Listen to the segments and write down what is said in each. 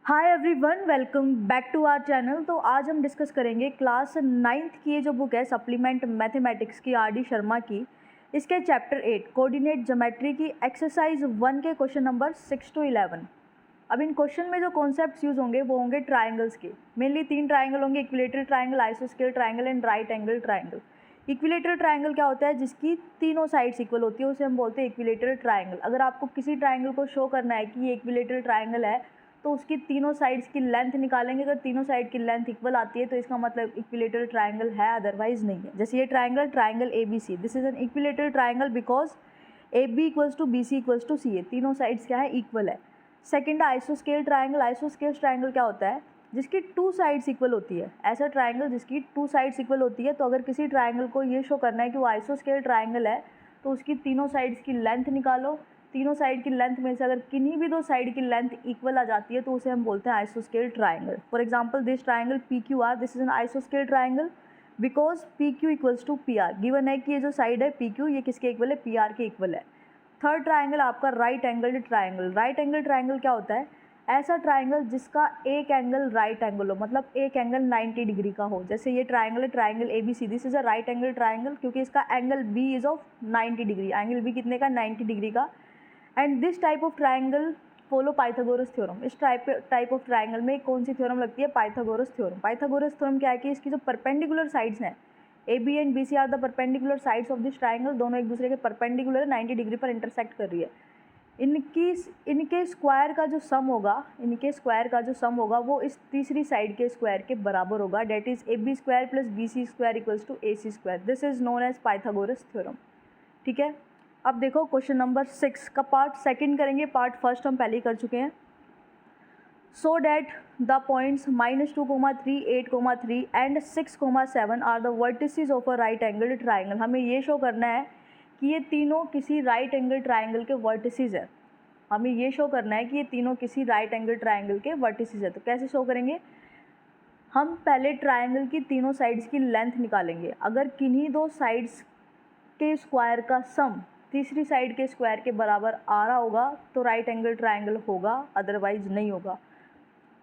Hi everyone, welcome back to our channel. तो आज हम डिस्कस करेंगे क्लास 9th की ये जो बुक है सप्लीमेंट मैथमेटिक्स की आर डी शर्मा की, इसके चैप्टर 8 कोऑर्डिनेट ज्योमेट्री की एक्सरसाइज 1 के क्वेश्चन नंबर 6 to 11। अब इन क्वेश्चन में जो कॉन्सेप्ट्स यूज़ होंगे वो होंगे ट्राइंगल्स के। मेनली 3 ट्राइंगल होंगे, इक्विलेटरल ट्राइंगल, आइसोस्केल triangle and right angle triangle. Equilateral triangle क्या होता है? जिसकी तीनों साइड्स इक्वल होती है उसे हम बोलते हैं इक्विलेटरल ट्राइंगल। अगर आपको किसी ट्राइंगल को शो करना है कि ये इक्विलेटरल ट्राइंगल है तो उसकी तीनों साइड्स की लेंथ निकालेंगे। अगर तीनों साइड की लेंथ इक्वल आती है तो इसका मतलब इक्विलेटरल ट्राइंगल है, अदरवाइज नहीं है। जैसे ये triangle A B C, this is an equilateral triangle because A B equals to B C equals to सी ए, तीनों साइड्स क्या है? इक्वल है। Second आइसोस्केल triangle. आइसोस्केल ट्राइंगल क्या होता है? जिसकी टू साइड्स इक्वल होती है। ऐसा ट्राइंगल जिसकी टू साइड्स इक्वल होती है। तो अगर किसी ट्राइंगल को ये शो करना है कि वो आइसोस्केल ट्राइंगल है तो उसकी तीनों साइड्स की लेंथ निकालो। तीनों साइड की लेंथ में से अगर किन्हीं भी दो साइड की लेंथ इक्वल आ जाती है तो उसे हम बोलते हैं आइसोस्केल triangle. For example this triangle P Q R, this is an आइसोस्केल triangle because P Q equals to P R. Given है कि ये जो साइड है पी क्यू, ये किसके इक्वल है? पी आर के इक्वल है। थर्ड ट्राइंगल आपका right angle triangle. Right angle triangle क्या होता है? ऐसा ट्राइंगल जिसका एक एंगल राइट एंगल हो, मतलब एक एंगल 90 डिग्री का हो। जैसे ये ट्राइंगल है triangle A B C, this is a right angle triangle क्योंकि इसका एंगल बी इज ऑफ 90 डिग्री। एंगल बी कितने का? 90 डिग्री का। And this type of triangle follow Pythagoras theorem. इस टाइप ऑफ ट्राइंगल में कौन सी थ्योरम लगती है? Pythagoras theorem. पाइथागोरस थ्योरम क्या है कि इसकी जो परपेंडिकुलर साइड्स हैं A B and B C are the perpendicular sides of this triangle, दोनों एक दूसरे के परपेंडिकुलर 90 डिग्री पर इंटरसेक्ट कर रही है। इनके स्क्वायर का जो सम होगा वो इस तीसरी साइड के स्क्वायर के बराबर होगा। That is A B square plus B C square equals to A C square. This is known as Pythagoras theorem. ठीक है। अब देखो क्वेश्चन नंबर 6 का पार्ट सेकंड करेंगे, पार्ट फर्स्ट हम पहले ही कर चुके हैं। So that the points -2, 3, 8, 3 and 6, 7 are the vertices of a right angle triangle. हमें ये शो करना है कि ये तीनों किसी राइट एंगल ट्राइंगल के वर्टिसेस है। हमें ये शो करना है कि ये तीनों किसी राइट एंगल ट्राइंगल के वर्टिसेस है। तो कैसे शो करेंगे? हम पहले ट्राइंगल की तीनों साइड्स की लेंथ निकालेंगे। अगर किन्हीं दो साइड्स के स्क्वायर का सम तीसरी साइड के स्क्वायर के बराबर आ रहा होगा तो राइट एंगल ट्राइंगल होगा, अदरवाइज नहीं होगा।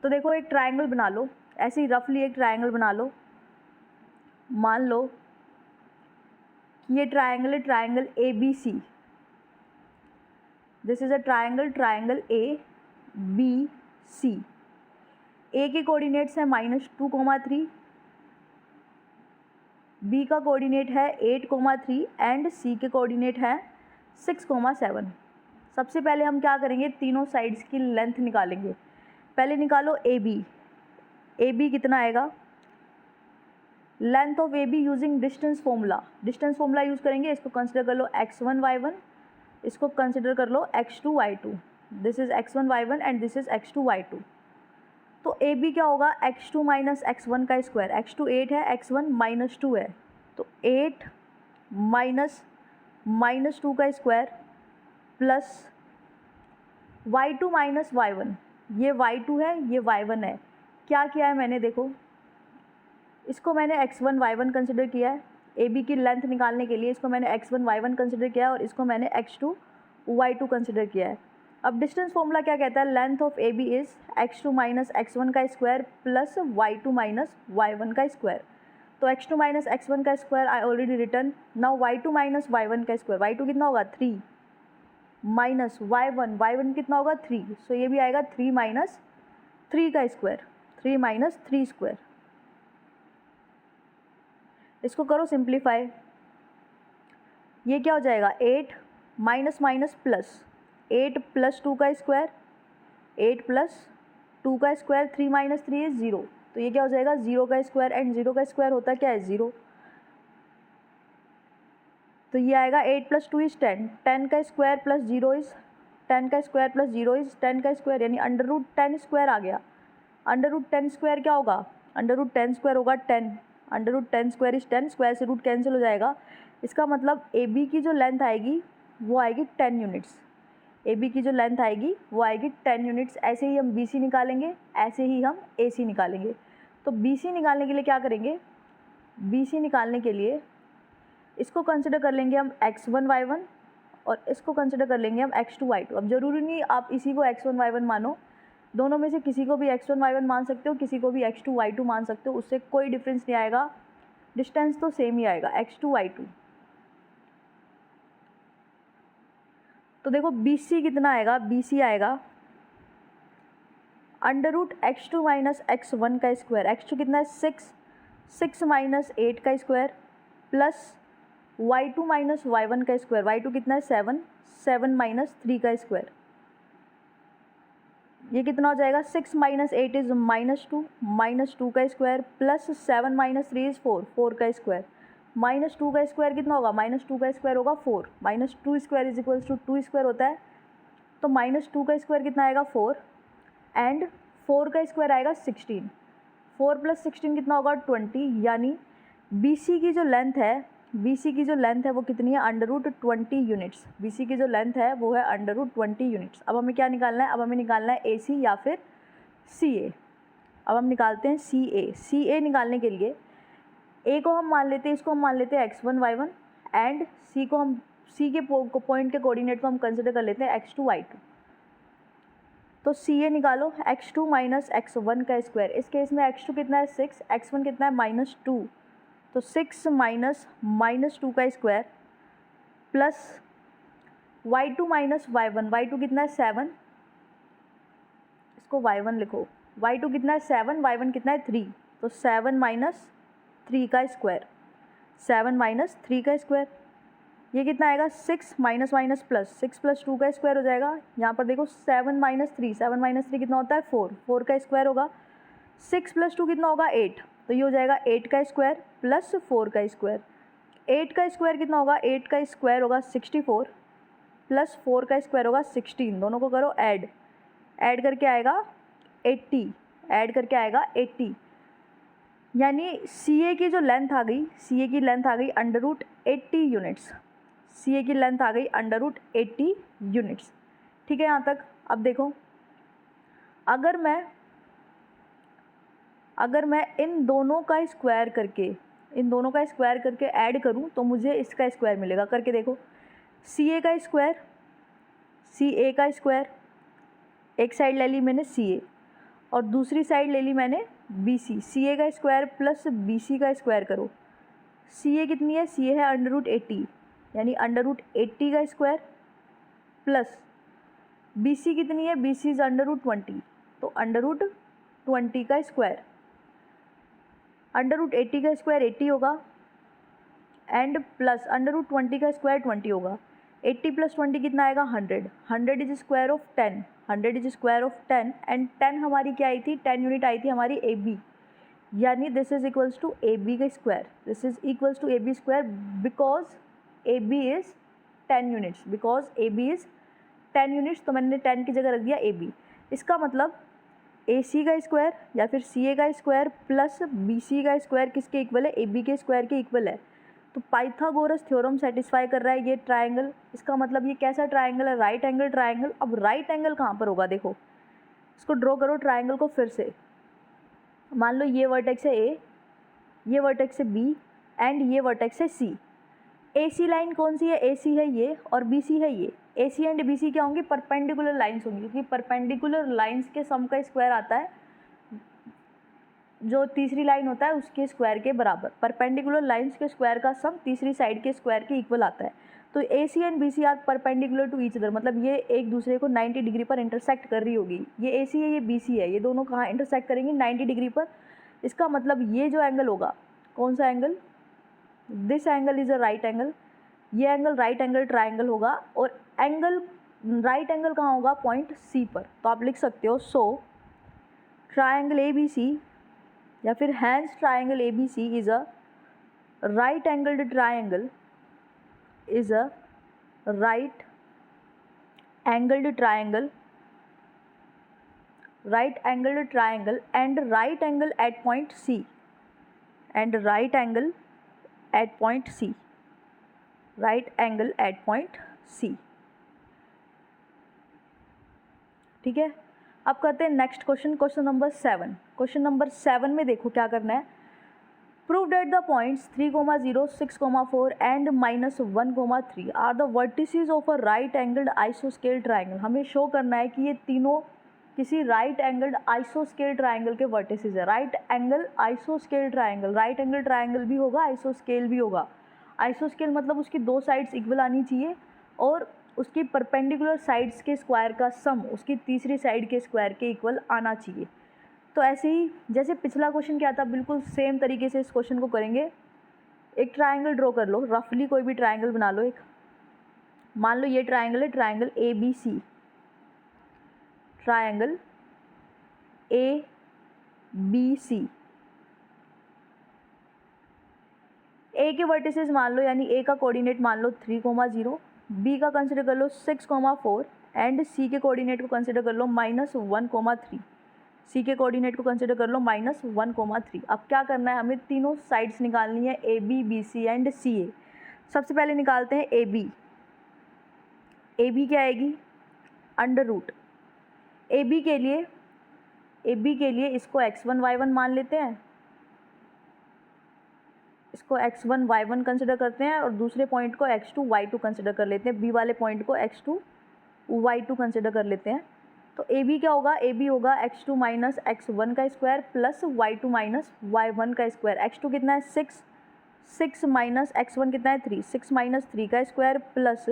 तो देखो एक ट्राइंगल बना लो, ऐसे ही रफली एक ट्राइंगल बना लो। मान लो कि ये ट्राइंगल है triangle A B C. This is a triangle A B C. A के कोऑर्डिनेट्स है -2, 3, बी का कोऑर्डिनेट है 8, 3 एंड सी के कोऑर्डिनेट है 6, 7। सबसे पहले हम क्या करेंगे? तीनों साइड्स की लेंथ निकालेंगे। पहले निकालो ए बी कितना आएगा? Length of A be using distance formula use करेंगे। इसको कंसिडर कर लो x1 y1, इसको कंसिडर कर लो x2 y2। This is x1 y1 and this is x2 y2। तो ए बी क्या होगा? x2 माइनस x1 का स्क्वायर। x2 8 है, x1 -2 है, तो 8 माइनस 2 का square plus y2 minus y1। ये y2 है, ये y1 है। क्या किया है मैंने? देखो इसको मैंने x1 y1 कंसिडर किया है। ए बी की लेंथ निकालने के लिए इसको मैंने x1 y1 कंसिडर किया है और इसको मैंने x2 y2 कंसिडर किया है। अब डिस्टेंस फॉर्मूला क्या कहता है? Length of A B is x2 minus x1 का square plus y2 minus y1 का स्क्वायर। तो x2 माइनस x1 का square I already return. Now y2 minus y1 का स्क्वायर। y2 कितना होगा? 3 माइनस y1 कितना होगा? 3। सो ये भी आएगा 3 माइनस 3 का स्क्वायर, 3 माइनस 3 स्क्वायर। इसको करो सिंप्लीफाई। ये क्या हो जाएगा? 8 माइनस माइनस प्लस, 8 प्लस 2 का स्क्वायर, 8 प्लस 2 का स्क्वायर, 3 माइनस 3 इज 0। तो ये क्या हो जाएगा? 0 का स्क्वायर, एंड 0 का स्क्वायर होता क्या है? 0। तो ये आएगा 8 प्लस 2 इज 10, 10 का स्क्वायर प्लस 0 इज 10 का स्क्वायर प्लस 0 इज 10 का स्क्वायर, यानी √10 स्क्वायर आ गया। √10 स्क्वायर क्या होगा? √10 स्क्वायर होगा 10, √10 स्क्वायर इज 10, स्क्वायर से रूट कैंसिल हो जाएगा। इसका मतलब ए बी की जो लेंथ आएगी वो आएगी 10 यूनिट्स। ए बी की जो लेंथ आएगी वो आएगी 10 यूनिट्स। ऐसे ही हम बी सी निकालेंगे, ऐसे ही हम ए सी निकालेंगे। तो बी सी निकालने के लिए क्या करेंगे? बी सी निकालने के लिए इसको कंसिडर कर लेंगे हम x1 y1 और इसको कंसिडर कर लेंगे हम x2 y2। अब जरूरी नहीं आप इसी को x1 y1 मानो, दोनों में से किसी को भी x1 y1 मान सकते हो, किसी को भी x2 y2 मान सकते हो, उससे कोई डिफरेंस नहीं आएगा, डिस्टेंस तो सेम ही आएगा x2 y2। तो देखो BC कितना आएगा, BC आएगा √x2 माइनस x1 का स्क्वायर, x2 कितना है 6 माइनस 8 का square plus y2 minus y1 का स्क्वायर, y2 कितना है 7 माइनस 3 का स्क्वायर। ये कितना हो जाएगा 6 माइनस 8 इज -2 का स्क्वायर प्लस 7 माइनस 3 इज 4 का स्क्वायर। -2 का स्क्वायर कितना होगा, -2 का स्क्वायर होगा 4, -2 square is equals to 2 square होता है, तो -2 का स्क्वायर कितना आएगा 4 एंड 4 का स्क्वायर आएगा 16, 4 प्लस 16 कितना होगा 20, यानी BC की जो लेंथ है वो कितनी है √20 यूनिट्स। BC की जो लेंथ है वो है √20 यूनिट्स। अब हमें क्या निकालना है, अब हमें निकालना है AC या फिर CA। अब हम निकालते हैं CA निकालने के लिए A को हम मान लेते हैं, इसको हम मान लेते हैं x1 y1 एंड C को हम C के पॉइंट के कोऑर्डिनेट को हम कंसिडर कर लेते हैं x2 y2। तो CA निकालो x2 माइनस x1 का स्क्वायर, इस केस में x2 कितना है 6, x1 कितना है -2, तो 6 माइनस -2 का square plus y2 minus y1, y2 कितना है 7, इसको y1 लिखो, y2 कितना है 7, y1 कितना है 3, तो 7 माइनस 3 का स्क्वायर, 7 माइनस 3 का स्क्वायर, ये कितना आएगा 6 माइनस माइनस प्लस 6 प्लस 2 का स्क्वायर हो जाएगा। यहाँ पर देखो 7 माइनस 3 कितना होता है 4 का स्क्वायर होगा, 6 प्लस 2 कितना होगा 8, तो ये हो जाएगा 8 का स्क्वायर प्लस 4 का स्क्वायर। 8 का स्क्वायर कितना होगा, 8 का स्क्वायर होगा 64 प्लस 4 का स्क्वायर होगा 16, दोनों को करो ऐड करके आएगा 80, यानी CA की जो लेंथ आ गई, CA की लेंथ आ गई √80 यूनिट्स, CA की लेंथ आ गई √80 यूनिट्स। ठीक है यहाँ तक। अब देखो अगर मैं इन दोनों का स्क्वायर करके ऐड करूं तो मुझे इसका स्क्वायर मिलेगा, करके देखो। CA का स्क्वायर एक साइड ले ली मैंने CA और दूसरी साइड ले ली मैंने BC, CA का स्क्वायर प्लस BC का स्क्वायर करो, CA कितनी है, CA है √80, यानी √80 का स्क्वायर प्लस BC कितनी है, BC इज √20, तो √20 का स्क्वायर, √80 का स्क्वायर 80 होगा एंड प्लस √20 का स्क्वायर 20 होगा, 80 प्लस 20 कितना आएगा 100 इज स्क्वायर ऑफ 10 एंड 10 हमारी क्या आई थी, 10 यूनिट आई थी हमारी AB, यानी this is equals to AB का square, because AB is 10 units, तो मैंने 10 की जगह रख दिया AB। इसका मतलब AC का स्क्वायर या फिर CA का स्क्वायर प्लस BC का स्क्वायर किसके इक्वल है, AB के स्क्वायर के इक्वल है। तो पाइथागोरस थ्योरम सेटिस्फाई कर रहा है ये ट्रायंगल। इसका मतलब ये कैसा ट्रायंगल है, राइट एंगल ट्रायंगल। अब राइट एंगल कहाँ पर होगा, देखो इसको ड्रॉ करो ट्रायंगल को फिर से। मान लो ये वर्टेक्स है A, ये वर्टेक्स है B एंड ये वर्टेक्स है C। AC लाइन कौन सी है, AC है ये और BC है ये। AC एंड BC क्या होंगी, परपेंडिकुलर लाइंस होंगी, क्योंकि परपेंडिकुलर लाइंस के सम का स्क्वायर आता है जो तीसरी लाइन होता है उसके स्क्वायर के बराबर। परपेंडिकुलर लाइंस के स्क्वायर का सम तीसरी साइड के स्क्वायर के इक्वल आता है। तो AC and BC are perpendicular to each other, मतलब ये एक दूसरे को 90 डिग्री पर इंटरसेक्ट कर रही होगी। ये AC है, ये BC है, ये दोनों कहाँ इंटरसेक्ट करेंगे 90 डिग्री पर। इसका मतलब ये जो एंगल होगा, कौन सा angle, this angle is a right angle, ये एंगल राइट एंगल ट्राइंगल होगा और एंगल राइट एंगल कहाँ होगा, पॉइंट C पर। तो आप लिख सकते हो सो ट्राइंगल ABC या फिर hence triangle ABC is a right angled triangle, and right angle at point C, ठीक है। अब करते हैं next question number 7। Question number 7 में देखो क्या करना है। Prove that the points 3,0, 6,4 and -1,3 are the vertices of a right angled आइसोस्केल ट्राइंगल। हमें शो करना है कि ये तीनों किसी राइट एंगल्ड आइसोस्केल ट्राइंगल के वर्टिसेस है। राइट एंगल आइसोस्केल ट्राइंगल, राइट एंगल ट्राइंगल भी होगा, आइसोस्केल भी होगा। आइसोस्केल मतलब उसकी दो साइड्स इक्वल आनी चाहिए और उसकी परपेंडिकुलर साइड्स के स्क्वायर का सम उसकी तीसरी साइड के स्क्वायर के इक्वल आना चाहिए। तो ऐसे ही जैसे पिछला क्वेश्चन क्या था, बिल्कुल सेम तरीके से इस क्वेश्चन को करेंगे। एक ट्राइंगल ड्रॉ कर लो, रफली कोई भी ट्राइंगल बना लो। एक मान लो ये ट्राइंगल है, ट्राइंगल ABC, ट्राइंगल ABC। ए के वर्टिसेस मान लो, यानी ए का कोऑर्डिनेट मान लो 3,0, बी का कंसिडर कर लो 6,4 एंड सी के कोऑर्डिनेट को कंसिडर कर लो -1,3। सी के कोऑर्डिनेट को कंसिडर कर लो -1,3। अब क्या करना है, हमें तीनों साइड्स निकालनी है, A B, B C and C A. सबसे पहले निकालते हैं ए बी। ए बी क्या आएगी, अंडर रूट। ए बी के लिए इसको x1 y1 मान लेते हैं, इसको x1 y1 कंसिडर करते हैं और दूसरे पॉइंट को x2 y2 कंसिडर कर लेते हैं, बी वाले पॉइंट को x2 y2 कंसिडर कर लेते हैं। तो ए बी क्या होगा, ए बी होगा x2 माइनस x1 का square plus y2 minus y1 का स्क्वायर। x2 कितना है 6 माइनस x1 कितना है 3, 6 माइनस 3 का स्क्वायर प्लस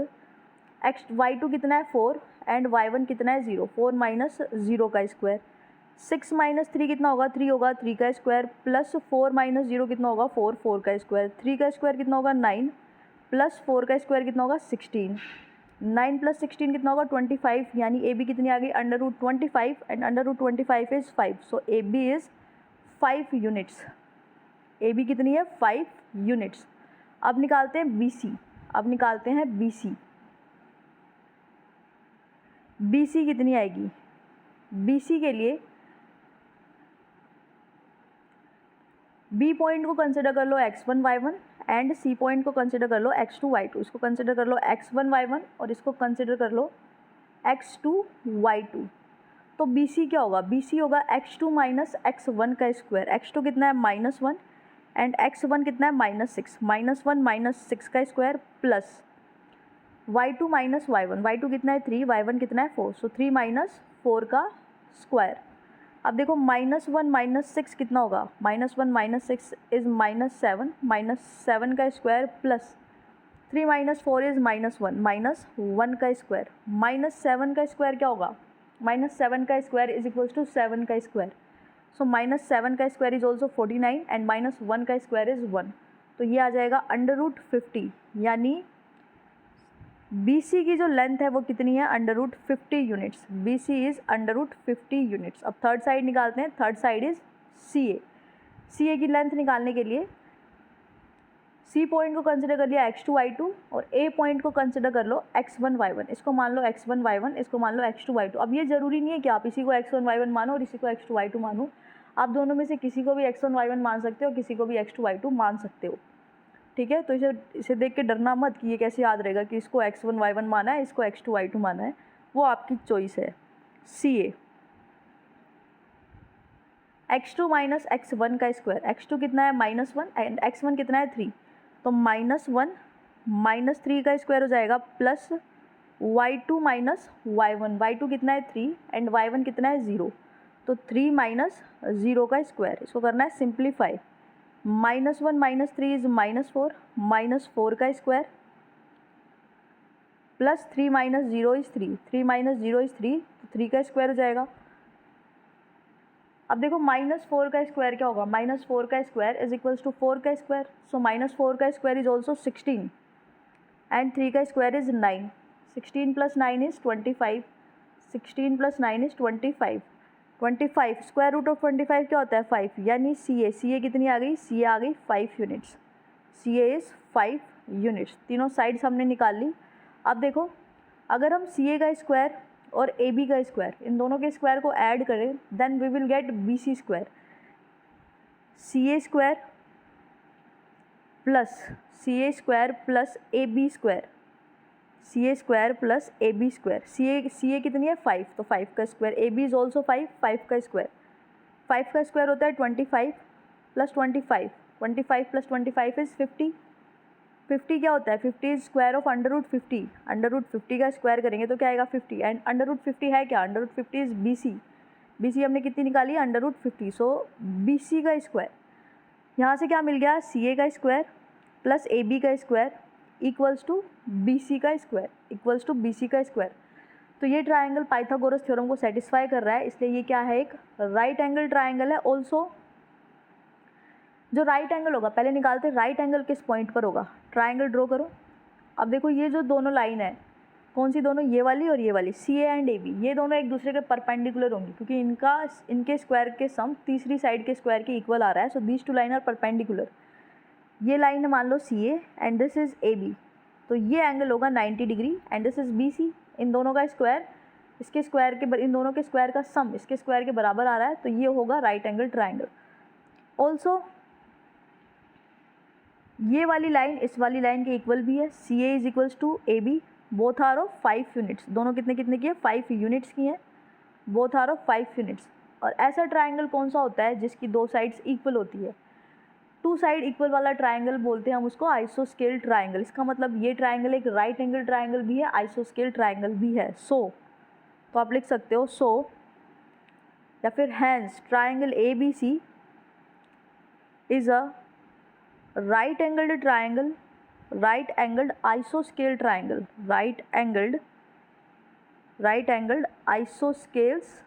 y2 कितना है 4 एंड y1 कितना है 0, 4 माइनस 0 का स्क्वायर। 6 माइनस 3 कितना होगा, 3 होगा, 3 का स्क्वायर प्लस 4 माइनस 0 कितना होगा 4, 4 का स्क्वायर। 3 का स्क्वायर कितना होगा 9 प्लस 4 का स्क्वायर कितना होगा 16। 9 प्लस 16 कितना होगा 25, यानी ए बी कितनी आ गई under root 25 and under root 25 is 5। So A B is 5 units. A B कितनी है 5 यूनिट्स। अब निकालते हैं बी सी। बी सी कितनी आएगी, बी सी के लिए बी पॉइंट को कंसिडर कर लो x1 y1 and C point को कंसिडर कर लो x2 y2। इसको कंसिडर कर लो x1 y1 और इसको कंसिडर कर लो x2 y2। तो बी सी क्या होगा, बी सी होगा x2 माइनस x1 का स्क्वायर। x2 कितना है -1 एंड x1 कितना है -6, -1 माइनस 6 का square plus y2 minus y1। y2 कितना है 3, y1 कितना है 4, सो 3 माइनस 4 का स्क्वायर। अब देखो -1 माइनस 6 कितना होगा, -1 माइनस 6 इज़ -7, -7 का स्क्वायर प्लस 3 माइनस 4 इज़ -1, -1 का स्क्वायर। -7 का स्क्वायर क्या होगा, -7 का स्क्वायर इज इक्वल्स टू 7 का स्क्वायर। सो -7 का स्क्वायर इज ऑल्सो 49 एंड -1 का स्क्वायर इज़ 1। तो ये आ जाएगा अंडर रूट 50, यानी बी सी की जो लेंथ है वो कितनी है under root 50 units. B C is under root 50 units. अब थर्ड साइड निकालते हैं, third side is C A. C A की लेंथ निकालने के लिए सी पॉइंट को कंसिडर कर लिया x2 y2 और ए पॉइंट को कंसिडर कर लो x1 y1। इसको मान लो x1 y1, इसको मान लो x2 y2। अब ये ज़रूरी नहीं है कि आप इसी को x1 y1 मानो और इसी को x2 y2 मानो, आप दोनों में से किसी को भी x1 y1 मान सकते हो, किसी को भी x2 y2 मान सकते हो, ठीक है। तो इसे देख के डरना मत कि ये कैसे याद रहेगा कि इसको x1 y1 माना है, इसको x2 y2 माना है, वो आपकी चॉइस है। सी ए x2 माइनस x1 का स्क्वायर। x2 कितना है -1 एंड x1 कितना है 3, तो -1 माइनस 3 का स्क्वायर हो जाएगा plus y2 minus y1। y2 कितना है 3 एंड y1 कितना है 0, तो 3 माइनस 0 का स्क्वायर। इसको करना है सिंप्लीफाई। -1 माइनस 3 इज़ -4, -4 का square plus 3 minus 0 is 3, 3 minus 0 is 3, तो 3 का स्क्वायर हो जाएगा। अब देखो -4 का स्क्वायर क्या होगा, -4 का स्क्वायर इज इक्वल्स टू 4 का स्क्वायर। सो -4 का स्क्वायर इज ऑल्सो 16 एंड 3 का square is 9। 16 plus 9 is 25, 16 plus 9 is 25। 25 square root of 25 क्या होता है 5, यानी सी ए कितनी आ गई, सी ए आ गई 5 units. C A is 5 units. तीनों साइड्स हमने निकाल ली। अब देखो अगर हम सी ए का स्क्वायर और ए बी का स्क्वायर, इन दोनों के स्क्वायर को ऐड करें, then we will get B C square. C A square plus A B square, C A square plus A B square. C A कितनी है 5, तो 5 का square. A B is also 5, 5 का square. 5 का square होता है 25 plus 25, 25 plus 25 is 50। 50 क्या होता है, 50 is square of under root 50। Under root 50 का स्क्वायर करेंगे तो क्या आएगा 50 एंड अंडर रूट 50 है क्या, under root 50 is B C. BC हमने कितनी निकाली, √50। सो BC का स्क्वायर, यहाँ से क्या मिल गया, CA का स्क्वायर प्लस AB का स्क्वायर इक्वल्स टू BC का स्क्वायर इक्वल्स टू BC का स्क्वायर। तो ये ट्राइंगल पाइथागोरस थ्योरम को सेटिस्फाई कर रहा है, इसलिए ये क्या है, एक राइट एंगल ट्राइंगल है। ऑल्सो जो राइट एंगल होगा, पहले निकालते हैं राइट एंगल किस पॉइंट पर होगा। ट्राइंगल ड्रॉ करो। अब देखो ये जो दोनों लाइन है, कौन सी दोनों, ये वाली और ये वाली, CA एंड AB, ये दोनों एक दूसरे के परपेंडिकुलर होंगी क्योंकि इनके स्क्वायर के सम तीसरी साइड के स्क्वायर के इक्वल आ रहा है। So these two line are perpendicular. ये लाइन है मान लो CA and this is AB, तो ये एंगल होगा 90 degree and this is BC। इन दोनों का स्क्वायर इसके स्क्वायर के इन दोनों के स्क्वायर का सम इसके स्क्वायर के बराबर आ रहा है, तो ये होगा राइट एंगल ट्राइंगल। ऑल्सो ये वाली लाइन इस वाली लाइन के इक्वल भी है। CA is equals to AB, both are of 5 units. दोनों कितने कितने की है, 5 यूनिट्स की हैं, बोथ आर ऑफ 5 यूनिट्स। और ऐसा ट्राइंगल कौन सा होता है जिसकी दो साइड्स इक्वल होती है, 2 साइड इक्वल वाला ट्राइंगल बोलते हैं हम उसको आइसोस्केल ट्राइंगल। इसका मतलब ये ट्राइंगल एक राइट एंगल ट्राइंगल भी है, आइसोस्केल ट्राइंगल भी है। तो आप लिख सकते हो या फिर hence triangle ABC is a right angled triangle, right angled isoscale triangle, right angled isoscales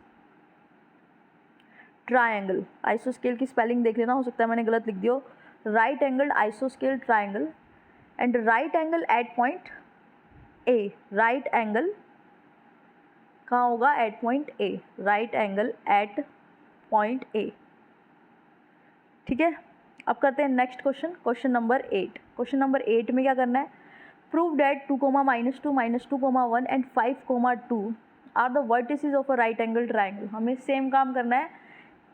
triangle। isoscale की स्पेलिंग देख लेना, हो सकता है मैंने गलत लिख दिया। right angled isoscale triangle and right angle at point A, right angle कहाँ होगा, at point A, right angle at point A। ठीक है, अब करते हैं next question number 8। Question number 8 में क्या करना है, prove that 2, -2, -2, 1 and 5, 2 are the vertices of a right angle triangle. हमें सेम काम करना है,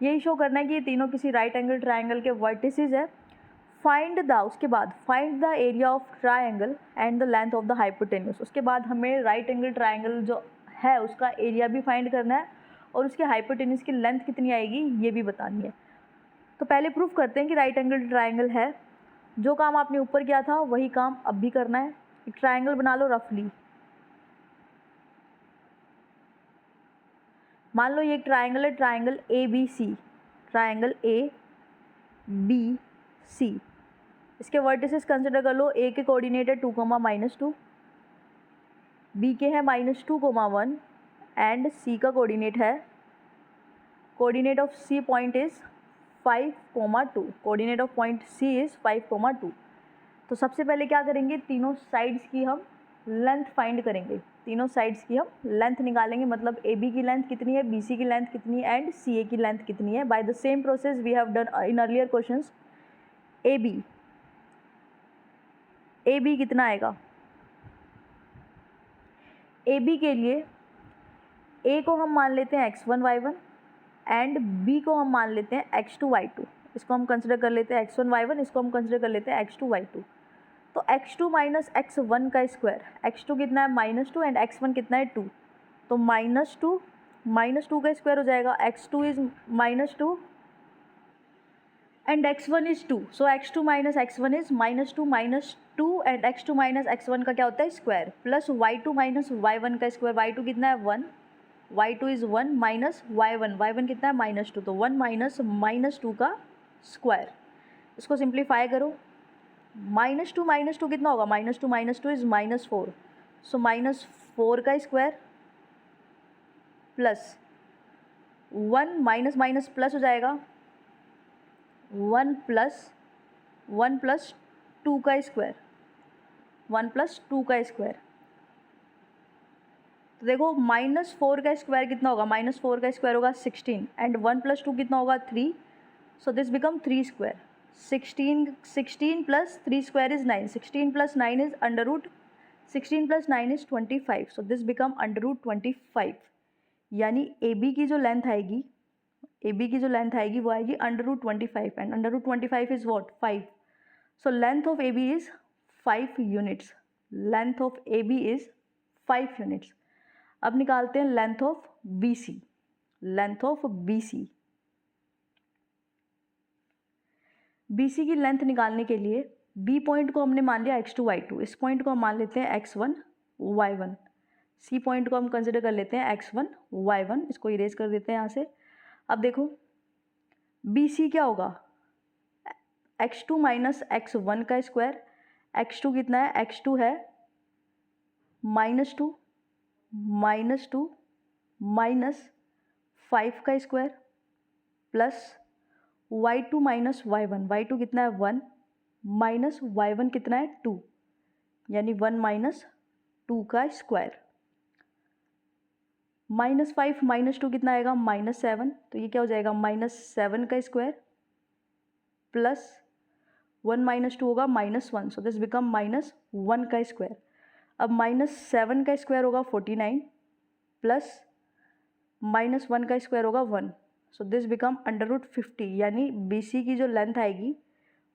यही शो करना है कि ये तीनों किसी राइट एंगल ट्राइंगल के वर्टिसेस है। उसके बाद find the area of triangle and the length of the hypotenuse. उसके बाद हमें राइट एंगल ट्राइंगल जो है उसका एरिया भी फाइंड करना है और उसके हाइपोटेन्यूस की लेंथ कितनी आएगी ये भी बतानी है। तो पहले प्रूफ करते हैं कि राइट एंगल ट्राइंगल है। जो काम आपने ऊपर किया था वही काम अब भी करना है। एक ट्राइंगल बना लो रफली, मान लो ये एक ट्राइंगल है, ट्राइंगल ABC, ट्राइंगल ABC। इसके वर्टिसेस कंसिडर कर लो। A के कोऑर्डिनेट है 2, -2, B के हैं -2, 1 एंड C का कोऑर्डिनेट है, coordinate of C point is 5, 2। Coordinate of point C is 5, 2। तो सबसे पहले क्या करेंगे, तीनों साइड्स की हम लेंथ फाइंड करेंगे। तीनों साइड्स की हम लेंथ निकालेंगे, मतलब AB की लेंथ कितनी है, BC की लेंथ कितनी है एंड CA की लेंथ कितनी है। By the same process we have done in earlier questions. AB कितना आएगा, AB के लिए A को हम मान लेते हैं x1 y1 एंड B को हम मान लेते हैं x2 y2। इसको हम कंसिडर कर लेते हैं x1 y1, इसको हम कंसिडर कर लेते हैं x2 y2। तो x2 माइनस x1 का स्क्वायर, x2 कितना है -2 एंड x1 कितना है 2, तो -2 का स्क्वायर हो जाएगा। x2 is -2 and x1 is 2, so x2 minus x1 is -2 and x2 minus x1 का क्या होता है square, plus y2 minus y1 का स्क्वायर। y2 कितना है 1, y2 इज 1 माइनस y1 कितना है -2, तो 1 माइनस -2 का स्क्वायर। इसको सिंप्लीफाई करो, -2 कितना होगा, -2 इज -4, सो -4 का स्क्वायर प्लस 1 माइनस प्लस हो जाएगा, 1 प्लस 2 का स्क्वायर, 1 प्लस 2 का स्क्वायर। तो देखो -4 का स्क्वायर कितना होगा, -4 का स्क्वायर होगा 16 एंड 1 प्लस 2 कितना होगा 3, so this become 3 square. 16 plus 3 square is 9, 16 plus 9 is √16 plus 9 is 25, so this become √25। यानी AB की जो लेंथ आएगी, वो आएगी √25 and √25 is what 5, so length of AB is 5 units. Length of AB is 5 units. अब निकालते हैं लेंथ ऑफ BC। BC की लेंथ निकालने के लिए B पॉइंट को हमने मान लिया x2 y2, इस पॉइंट को हम मान लेते हैं x1 y1, C पॉइंट को हम कंसिडर कर लेते हैं x1 y1, इसको इरेज कर देते हैं यहाँ से। अब देखो बी सी क्या होगा, x2 माइनस x1 का स्क्वायर, x2 कितना है, x2 है -2 -2 माइनस 5 का square plus y2 minus y1, y2 कितना है 1 माइनस y1 कितना है 2, यानी 1 माइनस 2 का स्क्वायर। -5 -2 कितना आएगा, -7, तो ये क्या हो जाएगा -7 का स्क्वायर प्लस 1 -2 होगा -1, सो दिस बिकम -1 का स्क्वायर। अब -7 का स्क्वायर होगा 49 प्लस -1 का स्क्वायर होगा 1, सो दिस बिकम √50, यानी बी सी की जो लेंथ आएगी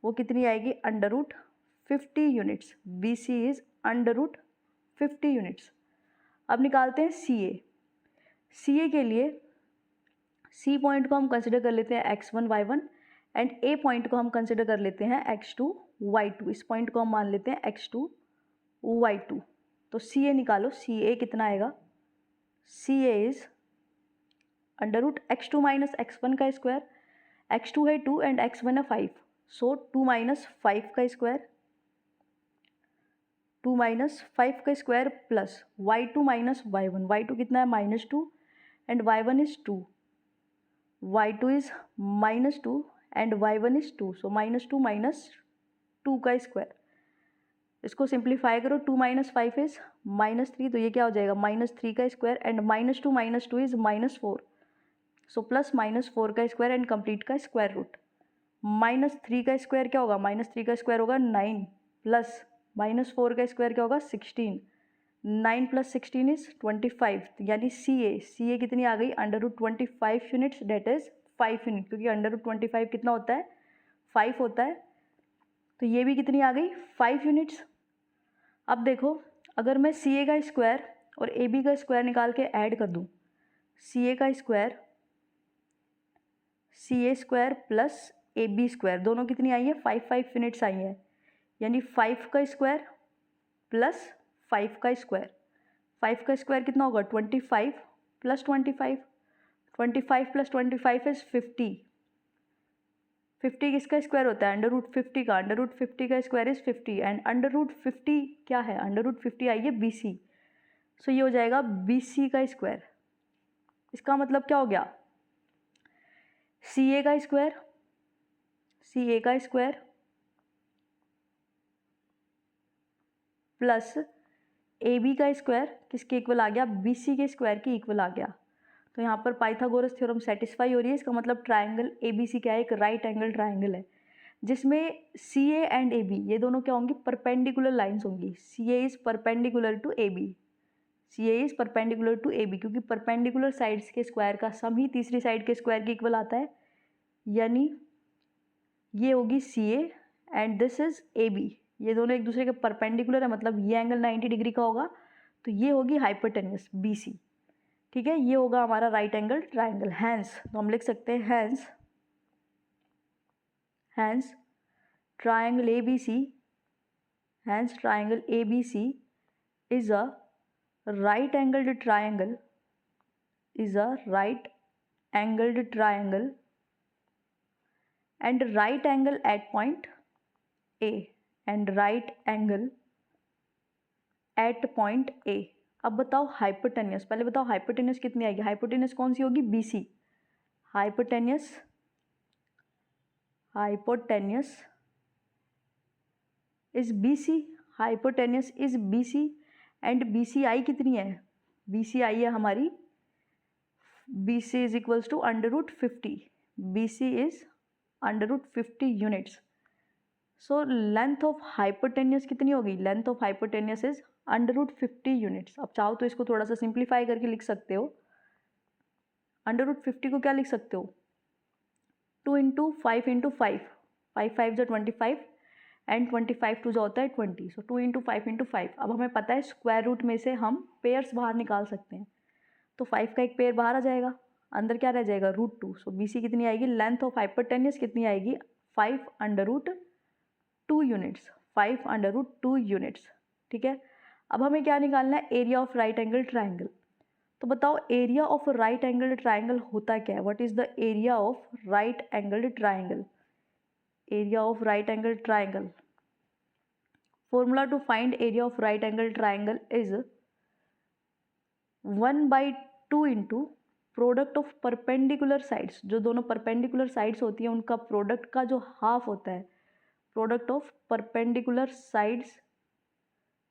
वो कितनी आएगी, √50 units. B C is √50 units. अब निकालते हैं सी ए। सी ए के लिए सी पॉइंट को हम कंसिडर कर लेते हैं x1 y1 and A point को हम कंसिडर कर लेते हैं x2 y2। इस पॉइंट को हम मान लेते हैं x2 y2। तो सी ए निकालो, सी ए कितना आएगा, सी A is √x2 minus x1 का स्क्वायर, x2 है 2 एंड x1 है 5, सो 2 माइनस 5 का स्क्वायर, 2 माइनस 5 का square plus y2 minus y1, y2 कितना है -2 and y1 is 2, y2 is -2 and y1 is 2, so -2 minus 2 का स्क्वायर। इसको सिंप्लीफाई करो, 2 माइनस 5 इज -3, तो ये क्या हो जाएगा -3 का square and -2 minus 2 is -4, so plus -4 का स्क्वायर एंड कंप्लीट का स्क्वायर रूट। -3 का स्क्वायर क्या होगा, -3 का स्क्वायर होगा 9 प्लस -4 का स्क्वायर क्या होगा 16, 9 प्लस 16 इज 25, यानी सी ए कितनी आ गई, √25 यूनिट्स, डेट इज 5 यूनिट, क्योंकि √25 कितना होता है 5 होता है, तो ये भी कितनी आ गई 5 यूनिट्स। अब देखो अगर मैं सी ए का स्क्वायर और ए बी का स्क्वायर निकाल के ऐड कर दूँ, सी ए का square C A square plus A B square, दोनों कितनी आई है 5 यूनिट्स आई है, यानी 5 का स्क्वायर प्लस 5 का स्क्वायर, 5 का स्क्वायर कितना होगा 25 प्लस 25, 25 प्लस 25 इज 50, 50 किसका स्क्वायर होता है √50 का, √50 का स्क्वायर इज 50 एंड √50 क्या है, √50 आई है बी सी, सो ये हो जाएगा बी सी का स्क्वायर। इसका मतलब क्या हो गया, सी ए का स्क्वायर प्लस ए बी का स्क्वायर किसके इक्वल आ गया, बी सी के स्क्वायर के इक्वल आ गया। तो यहाँ पर पाइथागोरस थ्योरम सेटिस्फाई हो रही है। इसका मतलब ट्राइंगल ए बी सी क्या है, एक राइट एंगल ट्राइंगल है जिसमें सी ए एंड ए बी ये दोनों क्या होंगी, परपेंडिकुलर लाइंस होंगी। C A is perpendicular to A B, C A is perpendicular to A B, क्योंकि परपेंडिकुलर साइड्स के स्क्वायर का सम ही तीसरी साइड के स्क्वायर के इक्वल आता है, यानी ये होगी C A and this is A B, ये दोनों एक दूसरे के परपेंडिकुलर है, मतलब ये एंगल 90 डिग्री का होगा, तो ये होगी हाइपोटेन्यूस बी सी, ठीक है, ये होगा हमारा राइट एंगल ट्राइंगल। हैंस तो हम लिख सकते हैं hence triangle A B C, hence triangle A B C is a right angled triangle, and right angle at point A and right angle at point A। अब बताओ hypotenuse, पहले बताओ hypotenuse कितनी आएगी, हाइपोटेन्यूस कौन सी होगी B C, hypotenuse is B C, hypotenuse is B C and B C आई कितनी है, बी सी आई है हमारी, B C is equals to √50, B C is √50 units. So length of hypotenuse कितनी होगी, length of hypotenuse is √50 units. अब चाहो तो इसको थोड़ा सा सिंप्लीफाई करके लिख सकते हो, √50 को क्या लिख सकते हो 2 × 5 × 5, 5 5 जो 25 एंड 25 2 जो होता है 20, सो 2 × 5 × 5। अब हमें पता है स्क्वायर रूट में से हम पेयर्स बाहर निकाल सकते हैं, तो 5 का एक पेयर बाहर आ जाएगा, अंदर क्या रह जाएगा √2, सो बी सी कितनी आएगी, लेंथ ऑफ हाइपोटेन्यूस कितनी आएगी 5 √2 यूनिट्स, 5 √2 यूनिट्स, ठीक है। अब हमें क्या निकालना है, area of right angle triangle. तो बताओ area of right angled triangle होता क्या है? What is the area of right angled triangle? Area of right angled triangle, formula to find area of right angle triangle is 1/2 into product of perpendicular sides. जो दोनों perpendicular sides होती हैं उनका product का जो हाफ होता है, product of perpendicular sides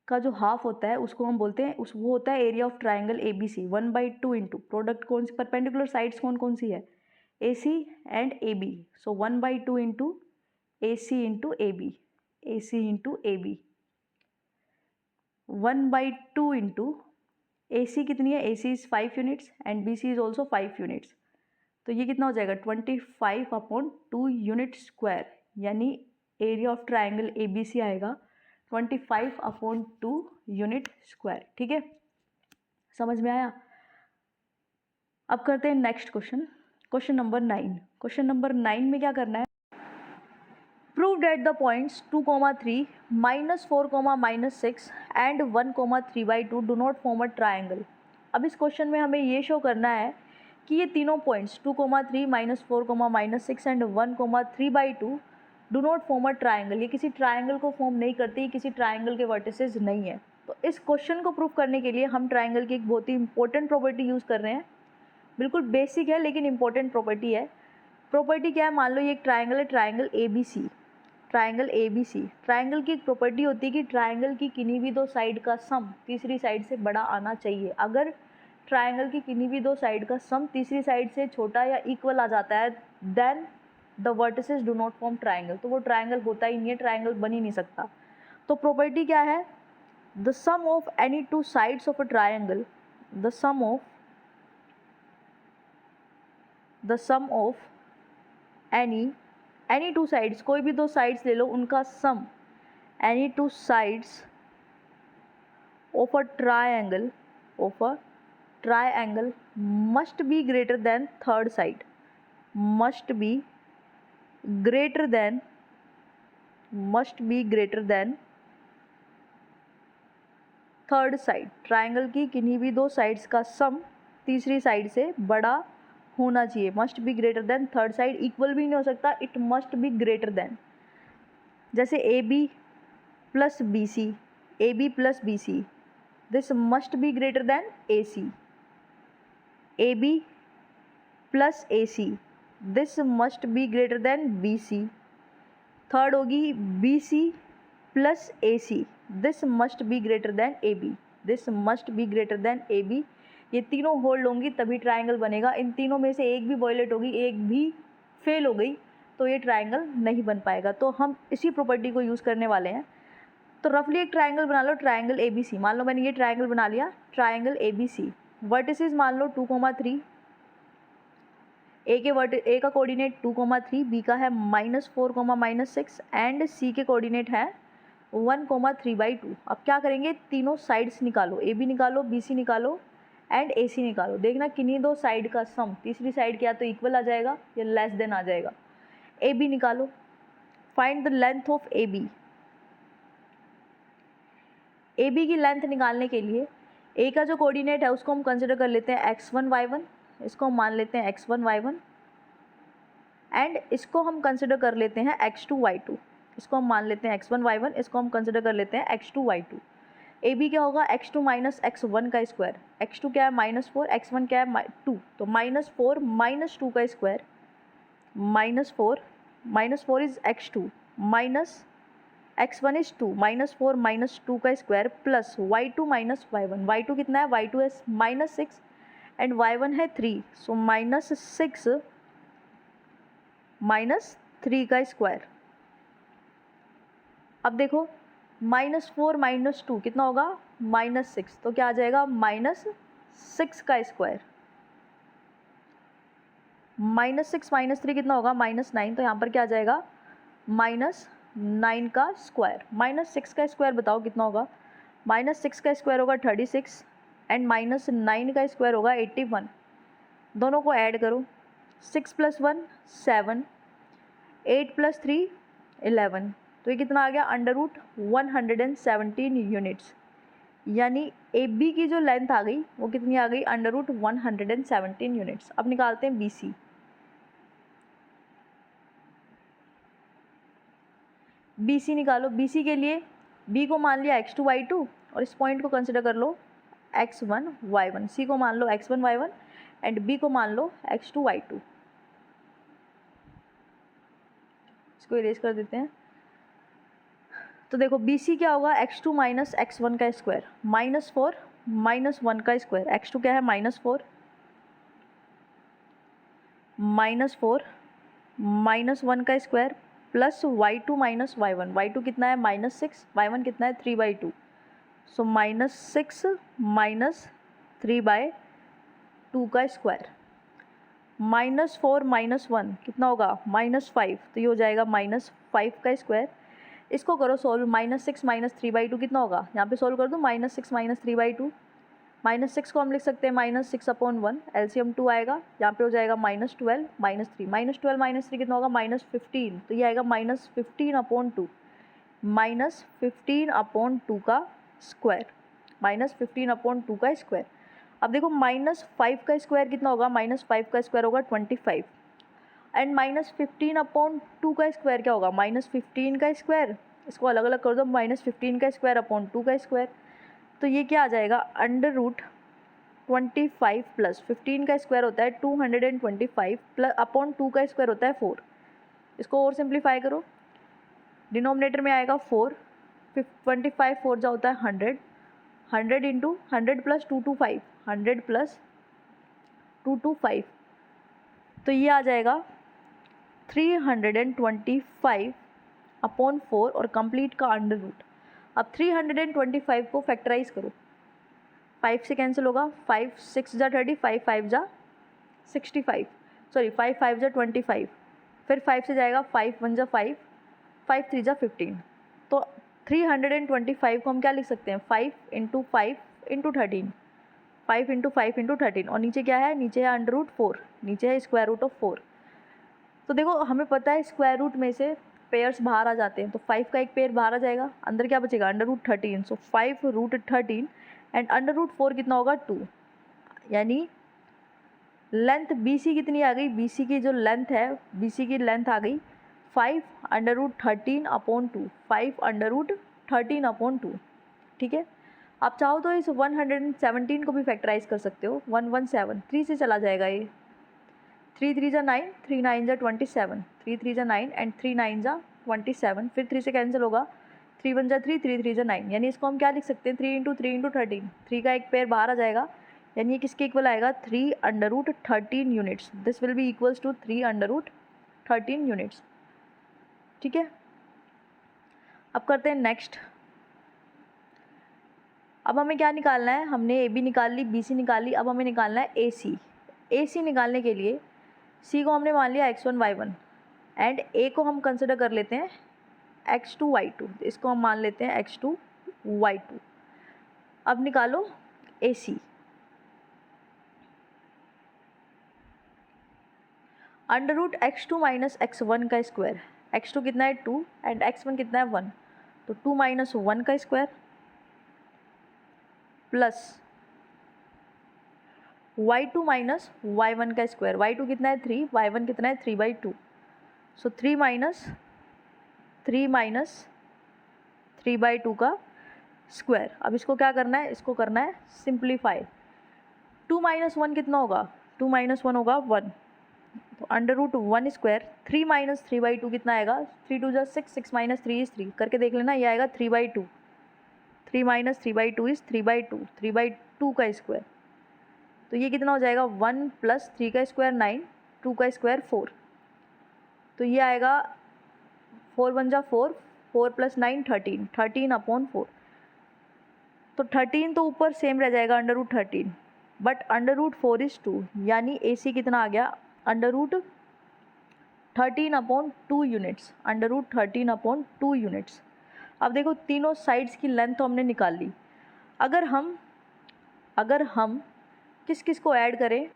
का जो हाफ होता है उसको हम बोलते हैं, उस वो होता है area of triangle A B C. 1/2 into product कौन सी, परपेंडिकुलर साइड्स कौन कौन सी है? A C and A B. So 1/2 into A C into A B, A C into A B. 1/2 into A C कितनी है? A C is 5 units and B C is also 5 units. तो ये कितना हो जाएगा? 25/2 यूनिट स्क्वायर, यानी area of triangle A B सी आएगा 25/2 unit square. ठीक है, समझ में आया? अब करते हैं next question, question number 9। Question number 9 में क्या करना है? Prove that the points 2, 3, -4, -6 and 1, 3/2 do not form a triangle. अब इस क्वेश्चन में हमें ये शो करना है कि ये तीनों points 2, 3, -4, -6 and 1, 3/2 do not form a triangle, ये किसी ट्राइंगल को फॉर्म नहीं करती, किसी ट्राइंगल के वर्टिसेस नहीं है। तो इस क्वेश्चन को प्रूव करने के लिए हम ट्राइंगल की एक बहुत ही इंपॉर्टेंट प्रॉपर्टी यूज़ कर रहे हैं। बिल्कुल बेसिक है लेकिन इंपॉर्टेंट प्रॉपर्टी है। प्रॉपर्टी क्या है? मान लो ये एक ट्राइंगल है, triangle A B C. Triangle A B C, triangle की एक प्रॉपर्टी होती है कि ट्राइंगल की किन्हीं भी दो साइड का सम तीसरी साइड से बड़ा आना चाहिए। अगर ट्राइंगल की किन्हीं भी दो साइड का सम तीसरी साइड से छोटा या इक्वल आ जाता है then the vertices do not form triangle, तो वो ट्राइंगल होता ही नहीं है, ट्राइंगल बन ही नहीं सकता। तो प्रॉपर्टी क्या है? The sum of any two sides of a triangle, the sum of any two sides, कोई भी दो साइड्स ले लो, उनका sum, any two sides of a triangle must be greater than third side, must be greater than third side. Triangle की किन्हीं भी दो साइड्स का सम तीसरी साइड से बड़ा होना चाहिए, must be greater than third side. Equal भी नहीं हो सकता, it must be greater than. जैसे A B plus B C, A B plus B C, this must be greater than A C. A B plus A C, this must be greater than B C. Third होगी B C plus A C, this must be greater than A B, this must be greater than A B. ये तीनों hold होंगी तभी triangle बनेगा। इन तीनों में से एक भी वॉयलेट होगी, एक भी फेल हो गई तो ये ट्राइंगल नहीं बन पाएगा। तो हम इसी प्रॉपर्टी को यूज़ करने वाले हैं। तो रफली एक ट्राइंगल बना लो, ट्राइंगल ए बी सी। मान लो मैंने ये ट्राइंगल बना लिया, triangle A B C. Vertices मान लो 2, 3, ए का कोऑर्डिनेट 2, 3, बी का है -4, -6 एंड सी के कोऑर्डिनेट है 1, 3/2। अब क्या करेंगे? तीनों साइड्स निकालो, ए बी निकालो, बी सी निकालो एंड ए सी निकालो। देखना किन्हीं दो साइड का सम तीसरी साइड क्या तो इक्वल आ जाएगा या लेस देन आ जाएगा। ए बी निकालो, find the length of A B. A B की लेंथ निकालने के लिए ए का जो कोऑर्डिनेट है उसको हम कंसिडर कर लेते हैं x1 y1, इसको हम मान लेते हैं x1 y1 एंड इसको हम कंसिडर कर लेते हैं x2 y2, इसको हम मान लेते हैं x1 y1, इसको हम कंसिडर कर लेते हैं x2 y2। ए बी क्या होगा? x2 माइनस x1 का स्क्वायर, x2 क्या है -4, x1 क्या है 2, तो -4 - 2 का square, -4 is x2 minus x1 is 2, -4 - 2 का square plus y2 minus y1। y2 कितना है? y2 है -6 एंड y1 है 3, सो -6 -3 का स्क्वायर। अब देखो -4 - 2 कितना होगा? -6, तो क्या आ जाएगा? -6 का स्क्वायर। -6 - 3 कितना होगा? -9, तो यहाँ पर क्या आ जाएगा? -9 का स्क्वायर। -6 का स्क्वायर बताओ कितना होगा? -6 का स्क्वायर होगा 36 एंड -9 का स्क्वायर होगा 81। दोनों को ऐड करो, 6 + 1 7, 8 + 3 11, तो ये कितना आ गया? √117 यूनिट्स। यानी ए बी की जो लेंथ आ गई वो कितनी आ गई, √117 यूनिट्स। अब निकालते हैं बी सी। बी सी निकालो। बी सी के लिए बी को मान लिया x2 y2 और इस पॉइंट को कंसिडर कर लो x1 y1। सी को मान लो x1 y1 एंड बी को मान लो x2 y2। इसको इरेज कर देते हैं। तो देखो बी सी क्या होगा, x2 माइनस x1 का स्क्वायर -4 -1 का स्क्वायर। x2 क्या है -4 -1 का square plus y2 minus y1। y2 कितना है -6, y1 कितना है 3/2। सो -6 माइनस 3/2 का स्क्वायर। -4 -1 कितना होगा -5, तो ये हो जाएगा -5 का स्क्वायर। इसको करो सॉल्व। -6 माइनस 3/2 कितना होगा, यहाँ पे सॉल्व कर दो। -6 माइनस 3/2, -6 को हम लिख सकते हैं -6/1, एलसीएम 2 आएगा। यहाँ पे हो जाएगा -12 -3, -12 -3 कितना होगा -15, तो ये आएगा -15/2, -15/2 का स्क्वायर, -15/2 का स्क्वायर। अब देखो -5 का स्क्वायर कितना होगा, -5 का स्क्वायर होगा 25 एंड -15/2 का स्क्वायर क्या होगा -15 का स्क्वायर। इसको अलग अलग कर दो, -15 का स्क्वायर अपॉन 2 का स्क्वायर। तो ये क्या आ जाएगा √25 प्लस 15 का स्क्वायर होता है 225 प्लस अपॉन 2 का स्क्वायर होता है 4। इसको और सिंप्लीफाई करो, डिनोमिनेटर में आएगा 4, 25 4 जा होता है 100, 100 इंटू 100 प्लस 225, 100 प्लस 225, तो ये आ जाएगा 325 अपॉन 4 और कंप्लीट का अंडर रूट। अब 325 को फैक्टराइज करो, 5 से कैंसिल होगा, 5 6 जा 30, 5 5 जा 65, सॉरी 5 5 जा 25, फिर 5 से जाएगा 5 1 जा 5, 5 3 जा 15। तो 325 को हम क्या लिख सकते हैं, 5 इंटू 5 इंटू 13, 5 इंटू 5 इंटू 13, और नीचे क्या है, नीचे है √4, नीचे है स्क्वायर रूट ऑफ 4। तो देखो हमें पता है स्क्वायर रूट में से पेयर्स बाहर आ जाते हैं, तो 5 का एक पेयर बाहर आ जाएगा, अंदर क्या बचेगा √13। सो 5√13 एंड √4 कितना होगा 2, यानी लेंथ BC कितनी आ गई, BC की जो लेंथ है, BC की लेंथ आ गई 5√13 अपॉन 2, 5√13 अपॉन 2। ठीक है, आप चाहो तो इस 117 को भी फैक्टराइज कर सकते हो, 117 3 से चला जाएगा, ये 3 3 जा 9, 3 9 जा 27, 3 3 जा 9 एंड 3 9 जा 27, फिर 3 से कैंसिल होगा, 3 1 जा 3, 3 3 जा 9, यानी इसको हम क्या लिख सकते हैं 3 इंटू 13, 3 का एक पेयर बाहर आ जाएगा, यानी ये किसके इक्वल आएगा 3√13 units. This will be equals to 3√13 units. ठीक है, अब करते हैं नेक्स्ट। अब हमें क्या निकालना है, हमने AB निकाल ली, BC निकाल ली, अब हमें निकालना है AC। AC निकालने के लिए C को हमने मान लिया x1 y1 एंड A को हम कंसिडर कर लेते हैं x2 y2, इसको हम मान लेते हैं x2 y2। अब निकालो AC। √x2 माइनस x1 का स्क्वायर, x2 कितना है 2 एंड x1 कितना है 1, तो 2 - 1 का square plus y2 minus y1 का स्क्वायर, y2 कितना है 3, y1 कितना है 3/2, सो 3 माइनस 3/2 का स्क्वायर। अब इसको क्या करना है, इसको करना है सिंप्लीफाई। 2 - 1 कितना होगा, 2 - 1 होगा 1, तो √1 स्क्वायर, 3 - 3/2 कितना आएगा, 3 2 जा 6, 6 - 3 इज 3, करके देख लेना, ये आएगा 3/2, 3 - 3/2 इज 3/2, 3/2 का स्क्वायर, तो ये कितना हो जाएगा 1 प्लस 3 का स्क्वायर 9, 2 का स्क्वायर 4, तो ये आएगा 4 1 जा 4, 4 + 9 13, 13 अपॉन 4, तो 13 तो ऊपर सेम रह जाएगा √13, बट √4 इज 2, यानी AC कितना आ गया √13 अपॉन 2 यूनिट्स, √13 अपॉन 2 यूनिट्स। अब देखो तीनों साइड्स की लेंथ तो हमने निकाल ली। अगर हम किस किस को ऐड करें,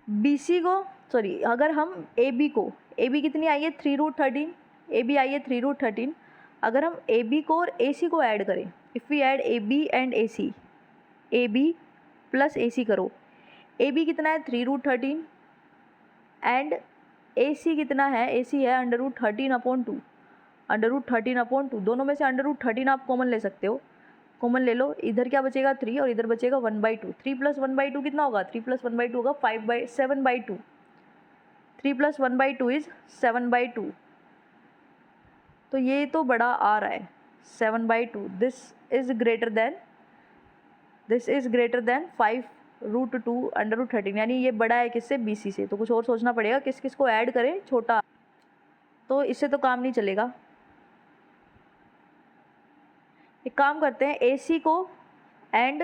BC को, सॉरी अगर हम AB को, AB कितनी आई है 3√13, AB आई है 3√13, अगर हम AB को और AC को ऐड करें if we add A B and A C, A B plus A C करो, ए बी कितना है 3√13 एंड ए सी कितना है, ए सी है √13/2, √13/2, दोनों में से √13 आप कॉमन ले सकते हो, कॉमन ले लो, इधर क्या बचेगा 3 और इधर बचेगा 1/2, 3 + 1/2 कितना होगा, 3 + 1/2 होगा 7/2, 3 + 1/2 इज़ 7/2, तो ये तो बड़ा आ रहा है 7/2, दिस इज़ ग्रेटर देन 5√2 √13, यानी ये बड़ा है किससे, बी सी से। तो कुछ और सोचना पड़ेगा किस किस को ऐड करें, छोटा, तो इससे तो काम नहीं चलेगा। एक काम करते हैं, ए सी को एंड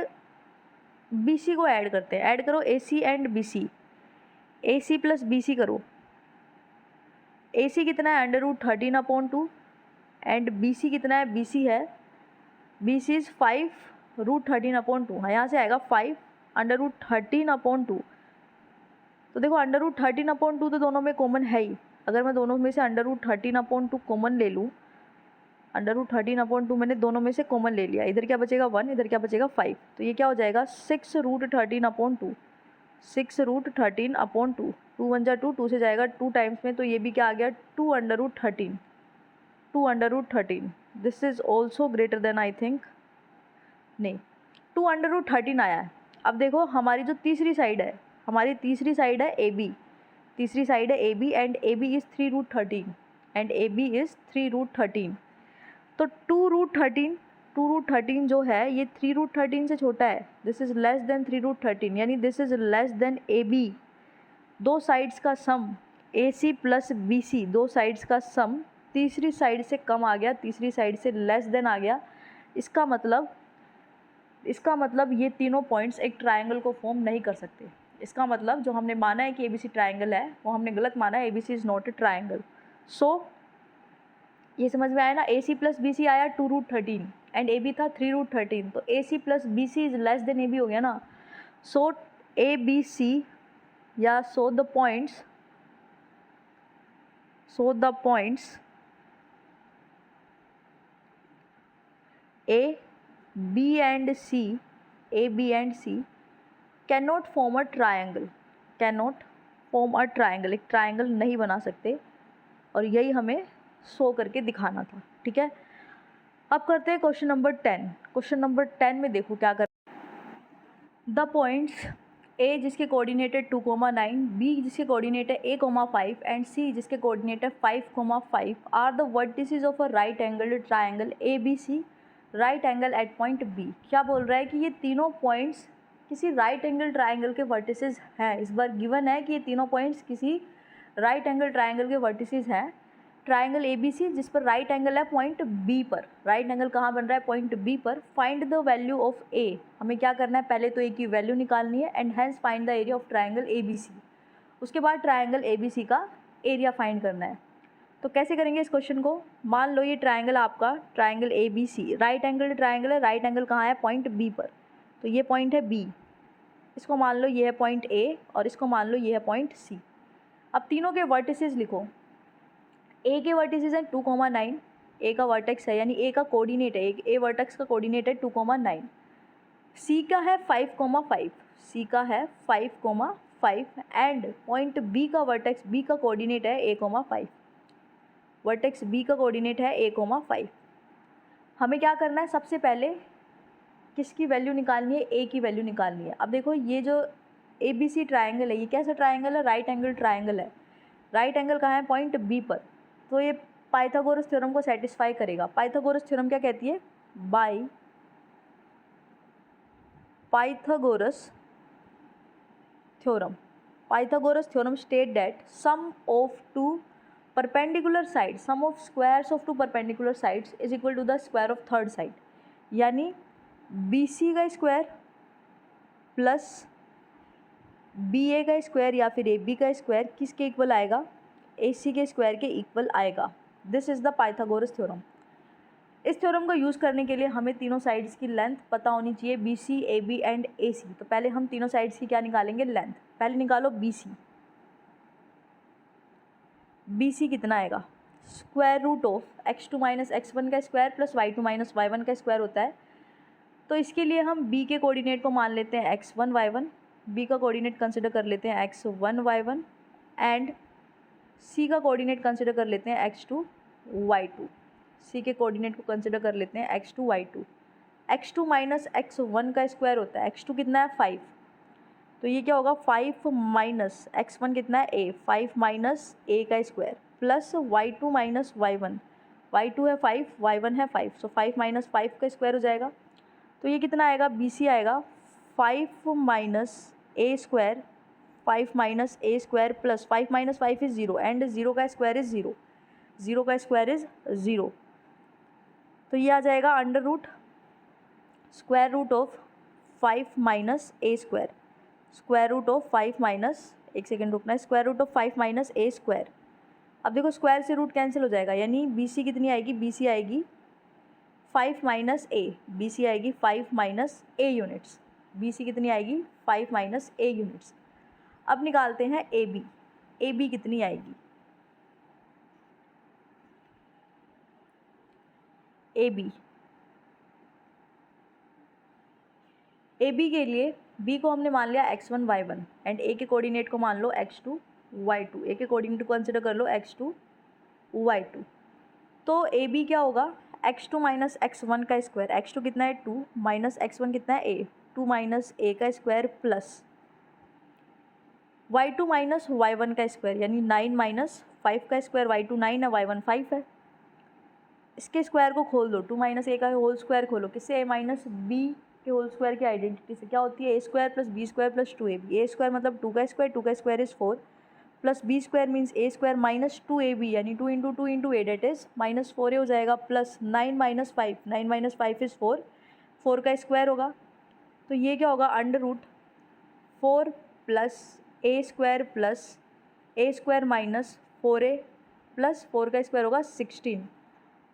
बी सी को ऐड करते हैं, ऐड करो A C and B C, A C plus B C करो, ए सी कितना है √13/2 एंड बी सी कितना है, बी सी है, बी सी इज़ 5√13/2, हाँ यहाँ से आएगा 5√13/2, तो देखो √13/2 तो दोनों में कॉमन है ही, अगर मैं दोनों में से √13/2 कॉमन ले लूँ, √13/2 मैंने दोनों में से कॉमन ले लिया, इधर क्या बचेगा 1, इधर क्या बचेगा 5, तो ये क्या हो जाएगा 6√13/2, 6√13/2, 2 1 जा 2, 2 से जाएगा 2 टाइम्स में, तो ये भी क्या आ गया 2√13, 2√13, this is also greater than, I think नहीं 2√13 आया है। अब देखो हमारी जो तीसरी साइड है, हमारी तीसरी साइड है ए बी, तीसरी साइड है A B and A B is 3√13 and A B is 3√13, तो 2√13 जो है ये 3√13 से छोटा है, दिस इज़ लेस देन 3√13, यानी this is less than A B, दो साइड्स का सम ए सी प्लस बी सी, दो साइड्स का सम तीसरी साइड से कम आ गया, तीसरी साइड से लेस देन आ गया, इसका मतलब ये तीनों पॉइंट्स एक ट्रायंगल को फॉर्म नहीं कर सकते, इसका मतलब जो हमने माना है कि ए बी सी ट्रायंगल है वो हमने गलत माना है, A B C is not a triangle. So ये समझ में आया ना, ए सी प्लस बी सी आया 2√13 एंड ए बी था 3√13, तो A C plus B C is less than A B हो गया ना, सो ए बी सी या so the points A, B and C, A, B and C cannot form a triangle, एक triangle नहीं बना सकते, और यही हमें शो करके दिखाना था, ठीक है। अब करते हैं क्वेश्चन नंबर 10। क्वेश्चन नंबर 10 में देखो क्या कर, द पॉइंट्स A जिसके कोऑर्डिनेट है 2,9, B जिसके कोऑर्डिनेट है 8,5 एंड C जिसके कोऑर्डिनेट है 5,5 are the vertices of a right angled triangle ABC, right angle at point B। क्या बोल रहा है कि ये तीनों पॉइंट्स किसी राइट एंगल ट्राइंगल के वर्टिसेस हैं, इस बार गिवन है कि ये तीनों पॉइंट्स किसी राइट एंगल ट्राइंगल के वर्टिसेस हैं, ट्राइंगल ABC जिस पर राइट एंगल है पॉइंट B पर, राइट एंगल कहाँ बन रहा है, पॉइंट B पर। Find the value of A, हमें क्या करना है, पहले तो A की वैल्यू निकालनी है and hence find the area of triangle ABC, उसके बाद ट्राइंगल ABC का एरिया फाइंड करना है। तो कैसे करेंगे इस क्वेश्चन को, मान लो ये ट्राइंगल आपका triangle ABC right angle triangle है, राइट एंगल कहाँ है, पॉइंट B पर, तो ये पॉइंट है B, इसको मान लो ये है पॉइंट A और इसको मान लो ये है पॉइंट C। अब तीनों के वर्टिसेस लिखो, A के वर्टिसेस हैं 2,9, A का वर्टेक्स है यानी A का कोऑर्डिनेट है, A वर्टेक्स का कोऑर्डिनेट है 2,9, C का है 5,5, C का है 5,5 एंड पॉइंट B का वर्टेक्स B का कोऑर्डिनेट है 8,5, वर्टेक्स B का कोऑर्डिनेट है 8,5। हमें क्या करना है, सबसे पहले किसकी वैल्यू निकालनी है, A की वैल्यू निकालनी है। अब देखो ये जो ABC ट्राइंगल है ये कैसा ट्राइंगल है, राइट एंगल ट्राइंगल है, राइट एंगल कहाँ है, पॉइंट B पर, तो ये पाइथागोरस थ्योरम को सेटिस्फाई करेगा। पाइथागोरस थ्योरम क्या कहती है, by Pythagoras theorem state that sum of two perpendicular side, sum of squares of two perpendicular sides is equal to the square of third side, यानी BC का square plus BA का square या फिर AB का square किसके equal आएगा, AC के square के इक्वल आएगा। This is the Pythagoras theorem. इस थ्योरम को यूज़ करने के लिए हमें तीनों साइड्स की लेंथ पता होनी चाहिए, BC, AB एंड AC। तो पहले हम तीनों साइड्स की क्या निकालेंगे, लेंथ। पहले निकालो BC कितना आएगा, square root of x2 - x1 का स्क्वायर प्लस y2 - y1 का स्क्वायर होता है तो इसके लिए हम b के कोऑर्डिनेट को मान लेते हैं x1 y1, b का कोऑर्डिनेट कंसिडर कर लेते हैं x1 y1 एंड c का कोऑर्डिनेट कंसिडर कर लेते हैं x2 y2। c के कोऑर्डिनेट को कंसिडर कर लेते हैं x2 y2। x2 minus x1 का स्क्वायर होता है, x2 कितना है 5, तो ये क्या होगा 5 माइनस x1 कितना है a, 5 माइनस a का square plus y2 minus y1, y2 है 5 y1 है 5, सो 5 माइनस 5 का स्क्वायर हो जाएगा। तो ये कितना आएगा BC आएगा 5 minus a square, 5 minus a square plus 5 minus 5 is 0 and 0 का स्क्वायर इज़ 0, 0 का स्क्वायर इज़ 0। तो ये आ जाएगा under root square root of 5 minus a square, square root of 5 minus, एक सेकेंड रुकना है, square root of 5 minus a square. अब देखो स्क्वायर से रूट कैंसिल हो जाएगा, यानी BC कितनी आएगी, BC आएगी 5 माइनस a, BC आएगी 5 माइनस a यूनिट्स, BC कितनी आएगी 5 माइनस a यूनिट्स। अब निकालते हैं AB, AB कितनी आएगी, AB के लिए B को हमने मान लिया x1 y1 एंड A के कोऑर्डिनेट को मान लो x2 y2, A के कोऑर्डिनेट को कंसिडर कर लो x2 y2। तो AB क्या होगा x2 माइनस x1 का स्क्वायर, x2 कितना है 2 माइनस x1 कितना है a, 2 माइनस a का square plus y2 minus y1 का स्क्वायर, यानी 9 माइनस 5 का स्क्वायर, y2 9 है y1 5 है। इसके स्क्वायर को खोल दो, 2 माइनस a का होल स्क्वायर खोलो, किससे a माइनस b के होल स्क्वायर की आइडेंटिटी से, क्या होती है a square plus b square plus 2ab, a square मतलब 2 का स्क्वायर, 2 का square is 4 plus b square means a square minus 2ab, यानी 2 into 2 into a that is minus 4a हो जाएगा प्लस 9 माइनस 5, 9 माइनस 5 इज़ 4, 4 का square होगा। तो ये क्या होगा under root 4 plus a square minus 4a plus 4 का स्क्वायर होगा 16।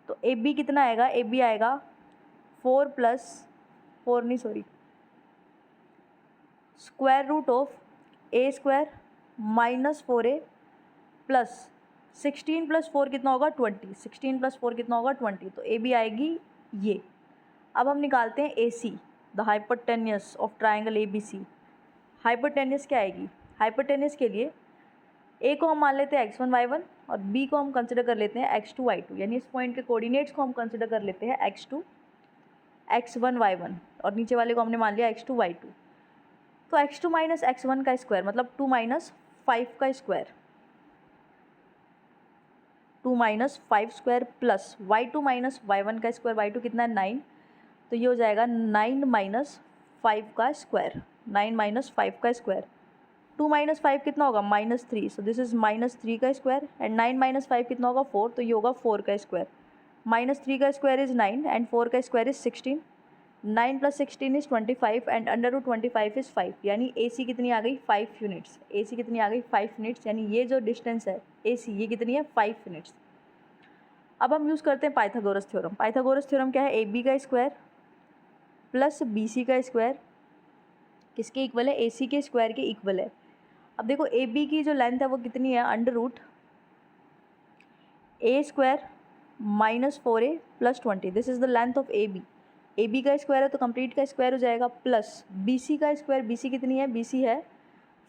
तो AB कितना आएगा, AB आएगा 4 प्लस 4 नहीं sorry square root of a square minus 4a plus 16 plus 4 कितना होगा 20, 16 प्लस 4 कितना होगा 20, तो AB आएगी ये। अब हम निकालते हैं AC, the hypotenuse of triangle ABC। Hypotenuse क्या आएगी, हाइपोटेन्यूस के लिए A को हम मान लेते हैं x1 y1 और B को हम कंसिडर कर लेते हैं x2 y2, यानी इस पॉइंट के कोऑर्डिनेट्स को हम कंसिडर कर लेते हैं x2 x1 y1 और नीचे वाले को हमने मान लिया x2 y2। तो x2 माइनस x1 का स्क्वायर मतलब 2 माइनस 5 का square, 2 minus 5 square plus y2 minus y1 का स्क्वायर, y2 कितना है 9, तो ये हो जाएगा 9 माइनस 5 का स्क्वायर, 9 माइनस 5 का स्क्वायर, 2 माइनस 5 कितना होगा minus 3, so this is minus 3 का स्क्वायर एंड 9 माइनस 5 कितना होगा 4, तो ये होगा 4 का स्क्वायर, माइनस 3 का स्क्वायर इज़ 9 एंड 4 का square is 16, 9 plus 16 is 25 and under root 25 is 5, यानी AC कितनी आ गई 5 यूनिट्स, AC कितनी आ गई 5 यूनिट्स, यानी ये जो डिस्टेंस है AC ये कितनी है 5 यूनिट्स। अब हम यूज़ करते हैं पाइथागोरस थ्योरम। पाइथागोरस थ्योरम क्या है, AB का स्क्वायर प्लस BC का स्क्वायर किसके इक्वल है, AC के स्क्वायर के इक्वल है। अब देखो AB की जो लेंथ है वो कितनी है under root a square minus 4a plus 20, this is the length of AB। AB का स्क्वायर है तो कंप्लीट का स्क्वायर हो जाएगा प्लस BC का स्क्वायर, BC कितनी है, BC है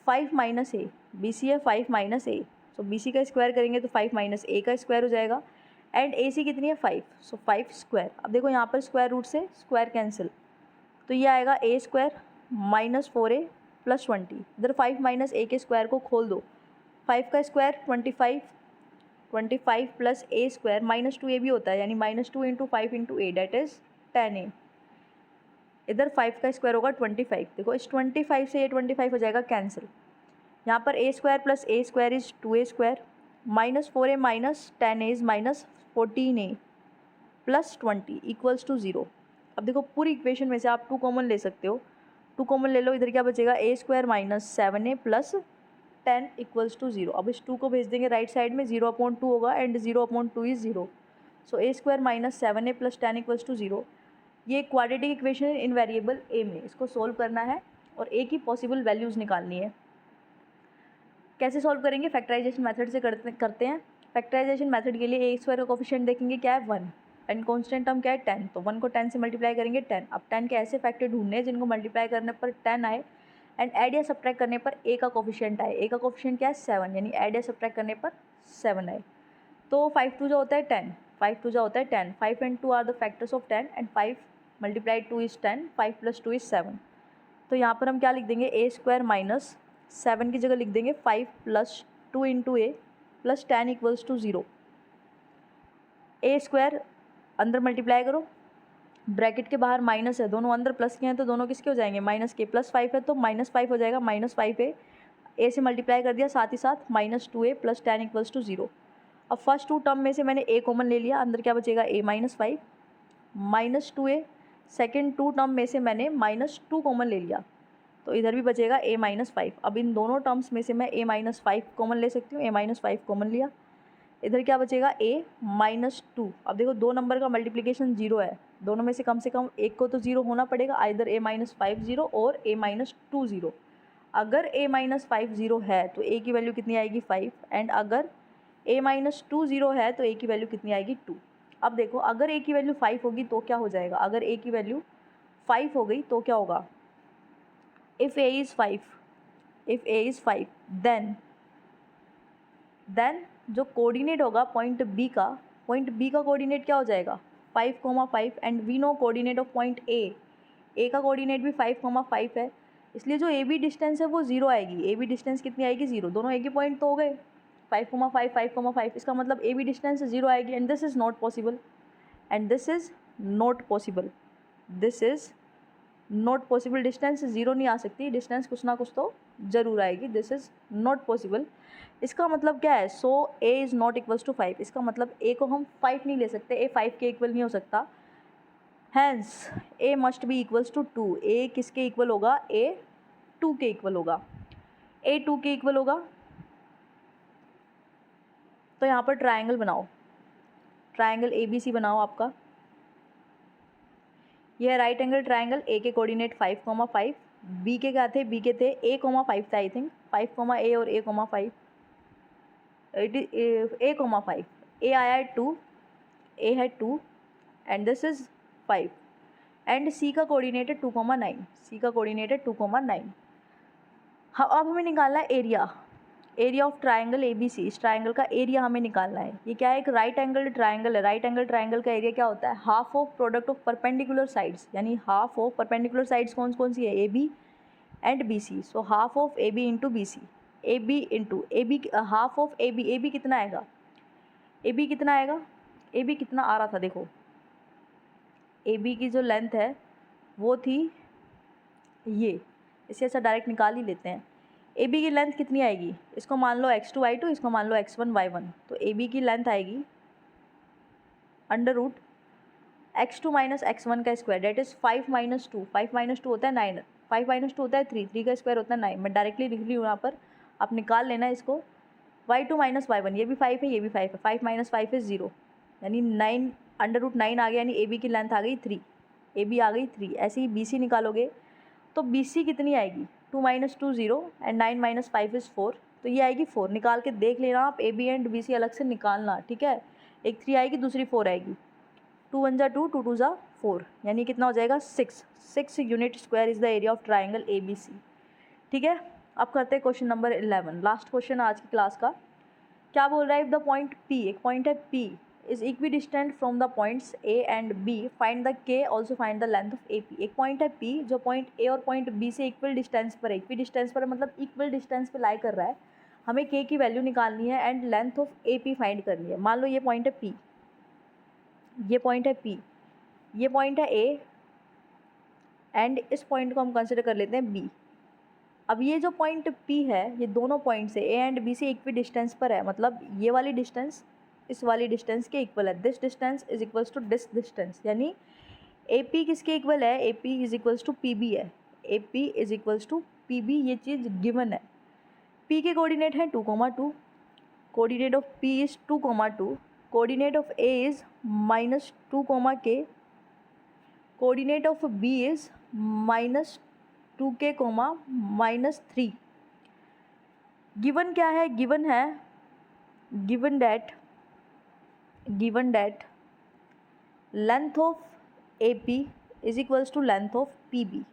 5 माइनस a, BC है 5 माइनस a, सो BC का स्क्वायर करेंगे तो 5 माइनस a का स्क्वायर हो जाएगा एंड AC कितनी है 5, सो 5 स्क्वायर। अब देखो यहाँ पर स्क्वायर रूट से स्क्वायर कैंसिल, तो ये आएगा a square minus 4a plus 20, इधर 5 माइनस a के स्क्वायर को खोल दो, 5 का square 25, 25 plus a square minus 2a भी होता है, यानी minus 2 into 5 into a that is 10a, इधर 5 का स्क्वायर होगा 25, देखो इस 25 से ये 25 हो जाएगा कैंसिल, यहाँ पर a square plus a square is 2a square minus 4a minus 10a is minus 14a plus 20 equals to 0। अब देखो पूरी इक्वेशन में से आप 2 कॉमन ले सकते हो, 2 कॉमन ले लो, इधर क्या बचेगा a square minus 7a plus 10 equals to 0। अब इस 2 को भेज देंगे राइट साइड में, 0/2 होगा and 0/2 is 0, so a square minus 7a plus 10 equals to 0। ये quadratic equation in variable a में, इसको सोल्व करना है और a की पॉसिबल वैल्यूज़ निकालनी है। कैसे सॉल्व करेंगे, फैक्टराइजेशन मेथड से करते हैं। फैक्टराइजेशन मेथड के लिए a स्क्वायर का कोफिशिएंट देखेंगे क्या है 1, एंड कॉन्स्टेंट टर्म क्या है 10, तो 1 को 10 से मल्टीप्लाई करेंगे 10। अब 10 के ऐसे फैक्टर ढूंढने हैं जिनको मल्टीप्लाई करने पर 10 आए एंड ऐड या सब्ट्रैक्ट करने पर ए का कोफिशिएंट आए। ए का कोफिशिएंट क्या है 7, यानी ऐड या सब्ट्रैक्ट करने पर 7 आए। तो 5 2 जो होता है 10, 5 2 जो होता है 10, 5 and 2 are the factors of 10 and 5 multiplied 2 is 10, 5 + 2 is 7। तो यहाँ पर हम क्या लिख देंगे, ए स्क्वायर माइनस 7 की जगह लिख देंगे 5 + 2 × ए + 10 = 0। ए स्क्वायर अंदर मल्टीप्लाई करो, ब्रैकेट के बाहर माइनस है, दोनों अंदर प्लस के हैं तो दोनों किसके हो जाएंगे, माइनस के। +5 है तो -5 हो जाएगा, -5 ए से मल्टीप्लाई कर दिया, साथ ही साथ -2a + 10 = 0। अब फर्स्ट 2 टर्म में से मैंने ए कॉमन ले लिया, अंदर क्या बचेगा a -5 -2a। सेकेंड 2 टर्म में से मैंने -2 कॉमन ले लिया, तो इधर भी बचेगा a -5। अब इन दोनों टर्म्स में से मैं a -5 कॉमन ले सकती हूँ, a -5 कॉमन लिया, इधर क्या बचेगा a -2। अब देखो 2 नंबर का मल्टीप्लिकेशन 0 है, दोनों में से कम एक को तो 0 होना पड़ेगा, आइदर a -5 0 और a -2 0। अगर a -5 0 है तो a की वैल्यू कितनी आएगी 5, एंड अगर a -2 0 है तो a की वैल्यू कितनी आएगी 2। अब देखो अगर a की वैल्यू 5 होगी तो क्या हो जाएगा, अगर a की वैल्यू 5 हो गई तो क्या होगा, इफ़ a इज़ 5 देन जो कोऑर्डिनेट होगा पॉइंट बी का कोऑर्डिनेट क्या हो जाएगा 5,5 and we know coordinate of point A का कोऑर्डिनेट भी 5,5 है, इसलिए जो ए बी डिस्टेंस है वो 0 आएगी। ए बी डिस्टेंस कितनी आएगी 0, दोनों एक ही पॉइंट तो हो गए 5,5 5,5, इसका मतलब ए बी डिस्टेंस 0 आएगी and this is not possible, this is not possible. Distance 0 नहीं आ सकती, डिस्टेंस कुछ ना कुछ तो ज़रूर आएगी, दिस इज़ नॉट पॉसिबल। इसका मतलब क्या है, so a is not equals to 5, इसका मतलब a को हम 5 नहीं ले सकते, a 5 के इक्वल नहीं हो सकता, hence a must be equals to 2। a किसके इक्वल होगा, a 2 के इक्वल होगा, a 2 के इक्वल होगा। तो यहाँ पर ट्रायंगल बनाओ, ट्रायंगल ABC बनाओ आपका, यह राइट एंगल ट्रायंगल, a के कोऑर्डिनेट 5,5, b के क्या थे, b के थे a, 5 था आई थिंक, 5, a और a, 5, a, 5, a आया है 2, a है 2 and this is 5 and c का कोऑर्डिनेट है 2,9, c का कोऑर्डिनेट है 2,9। हाँ अब हमें निकालना है एरिया ऑफ ट्रायंगल ABC, इस ट्रायंगल का एरिया हमें निकालना है। ये क्या है, एक राइट एंगल ट्रायंगल है, राइट एंगल ट्रायंगल का एरिया क्या होता है, half of product of perpendicular sides, यानी हाफ ऑफ परपेंडिकुलर साइड्स कौन कौन सी है, AB and BC, so half of AB into BC, AB half of AB कितना आएगा, AB कितना आएगा, AB कितना आ रहा था देखो, AB की जो लेंथ है वो थी ये, इसे ऐसा डायरेक्ट निकाल ही लेते हैं। AB की लेंथ कितनी आएगी, इसको मान लो x2 y2, इसको मान लो x1 y1, तो AB की लेंथ आएगी √ x2 - x1 का स्क्वायर, डेट इज़ 5 - 2, 5 - 2 होता है 9, 5 - 2 होता है 3, 3 का स्क्वायर होता है 9। मैं डायरेक्टली लिख रही हूँ यहाँ पर, आप निकाल लेना इसको। y2 - y1, ये भी 5 है, ये भी 5 है, 5 - 5 इज़ 0, यानी 9 √9 आ गया, यानी AB की लेंथ आ गई 3, AB आ गई 3। ऐसे ही BC निकालोगे तो BC कितनी आएगी, 2 - 2 0 एंड 9 - 5 इज़ 4, तो ये आएगी 4। निकाल के देख लेना आप, AB एंड BC अलग से निकालना, ठीक है। एक 3 आएगी, दूसरी 4 आएगी, 2 1 जा 2, 2 2 जा 4, यानी कितना हो जाएगा 6 unit square is the area of triangle ABC, ठीक है। अब करते हैं क्वेश्चन नंबर 11, लास्ट क्वेश्चन आज की क्लास का। क्या बोल रहा है, इफ द पॉइंट P, एक पॉइंट है P is equidistant from the points A and B, find the K, also find the length of AP। एक पॉइंट है P जो पॉइंट A और पॉइंट B से इक्वल डिस्टेंस पर है, equal distance पर मतलब इक्वल डिस्टेंस पे लाई कर रहा है, हमें K की वैल्यू निकालनी है and length of AP find करनी है। मान लो ये पॉइंट है P, ये पॉइंट है P, ये पॉइंट है A एंड इस पॉइंट को हम कंसिडर कर लेते हैं B। अब ये जो पॉइंट P है, ये दोनों पॉइंट से A एंड B से इक्वल डिस्टेंस पर है, मतलब ये वाली डिस्टेंस इस वाली डिस्टेंस के इक्वल है, this distance is equals to this distance, यानी AP किसके इक्वल है, AP is equals to PB है, AP is equals to PB, ये चीज़ गिवन है। P के कोऑर्डिनेट है 2, 2, coordinate of P is 2, 2, coordinate of A is -2, K, coordinate of B is -2K, -3। Given क्या है, गिवन है, given that length of A P is equals to length of P B.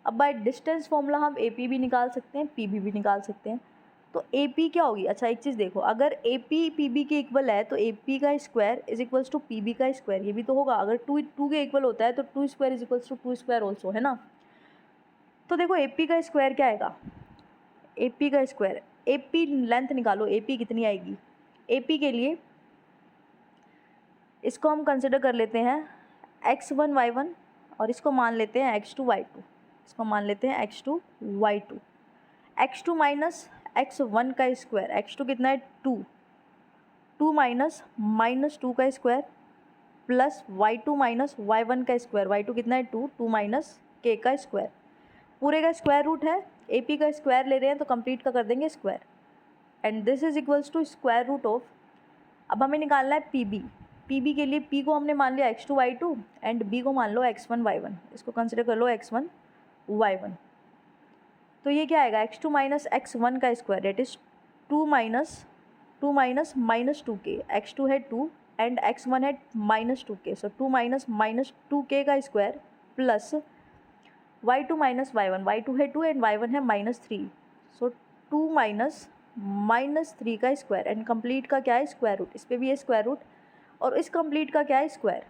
अब by distance formula हम A P भी निकाल सकते हैं, P B भी निकाल सकते हैं। तो ए पी क्या होगी, अच्छा एक चीज़ देखो, अगर ए पी पी बी के इक्वल है तो ए पी का square is equals to P B का स्क्वायर, ये भी तो होगा। अगर टू के इक्वल होता है तो two square is equals to two square also, है ना। तो देखो ए पी का स्क्वायर क्या आएगा, ए पी का स्क्वायर, ए पी लेंथ निकालो, ए पी कितनी आएगी। ए पी के लिए इसको हम कंसिडर कर लेते हैं x1 y1 और इसको मान लेते हैं x2 y2, इसको मान लेते हैं x2 y2। x2 minus x1 का स्क्वायर, x2 कितना है 2, 2 माइनस माइनस 2 का square plus y2 minus y1 का स्क्वायर, y2 कितना है 2, 2 माइनस k का स्क्वायर, पूरे का स्क्वायर रूट है। ए पी का स्क्वायर ले रहे हैं तो कंप्लीट का कर देंगे square, and this is equals to square root of, अब हमें निकालना है पी बी। पी बी के लिए पी को हमने मान लिया x2 y2 एंड बी को मान लो x1 y1, इसको कंसिडर कर लो x1 y1। तो ये क्या आएगा, x2 माइनस x1 का square that is 2 minus minus 2k, x2 है 2 एंड x1 है माइनस 2k, सो 2 माइनस 2k का square plus y2 minus y1, y2 है 2 एंड y1 है -3, सो 2 माइनस 3 का स्क्वायर एंड कंप्लीट का क्या है स्क्वायर रूट, इस पर भी है स्क्वायर रूट और इस कंप्लीट का क्या है स्क्वायर।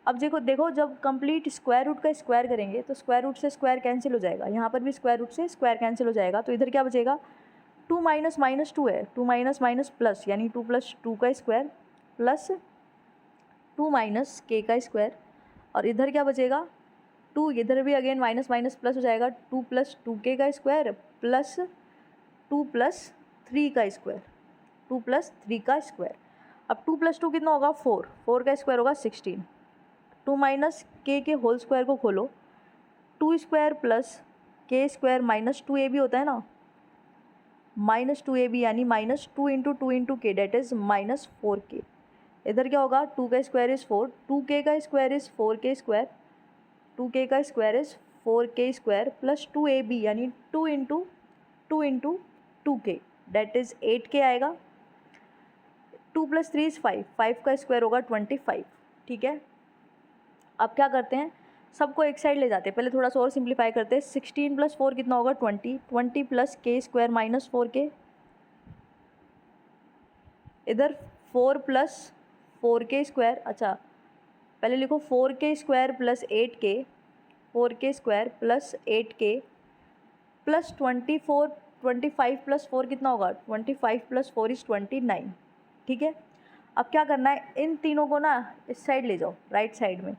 अब देखो जब कंप्लीट स्क्वायर रूट का स्क्वायर करेंगे तो स्क्वायर रूट से स्क्वायर कैंसिल हो जाएगा, यहाँ पर भी स्क्वायर रूट से स्क्वायर कैंसिल हो जाएगा, तो इधर क्या बचेगा 2 माइनस माइनस 2 है, 2 माइनस माइनस प्लस यानी 2 प्लस 2 का स्क्वायर प्लस 2 माइनस k का स्क्वायर, और इधर क्या बचेगा 2, इधर भी अगेन माइनस माइनस प्लस हो जाएगा, 2 प्लस 2k का स्क्वायर प्लस 2 प्लस 3 का स्क्वायर, 2 प्लस 3 का स्क्वायर। अब 2 प्लस 2 कितना होगा 4, 4 का स्क्वायर होगा 16, 2 माइनस k के होल स्क्वायर को खोलो, 2 square plus k square minus 2ab होता है ना, माइनस 2ab यानी minus 2 into k that is minus 4k। इधर क्या होगा 2 का स्क्वायर इज़ 4, 2k का square is 4k square, 2k का square is 4k square plus 2ab यानी 2 into 2k that is 8k आएगा। 2 प्लस 3 इज़ 5, 5 का स्क्वायर होगा 25, ठीक है। अब क्या करते हैं, सबको एक साइड ले जाते हैं, पहले थोड़ा सा और सिंप्लीफाई करते हैं। 16 प्लस 4 कितना होगा 20, 20 plus k square minus 4k, इधर 4 प्लस 4k स्क्वायर, अच्छा पहले लिखो 4k square plus 8k, 4k square plus 8k plus 25 plus 4 कितना होगा 25 प्लस 4 इज़ 29, ठीक है। अब क्या करना है, इन तीनों को ना इस साइड ले जाओ राइट साइड में,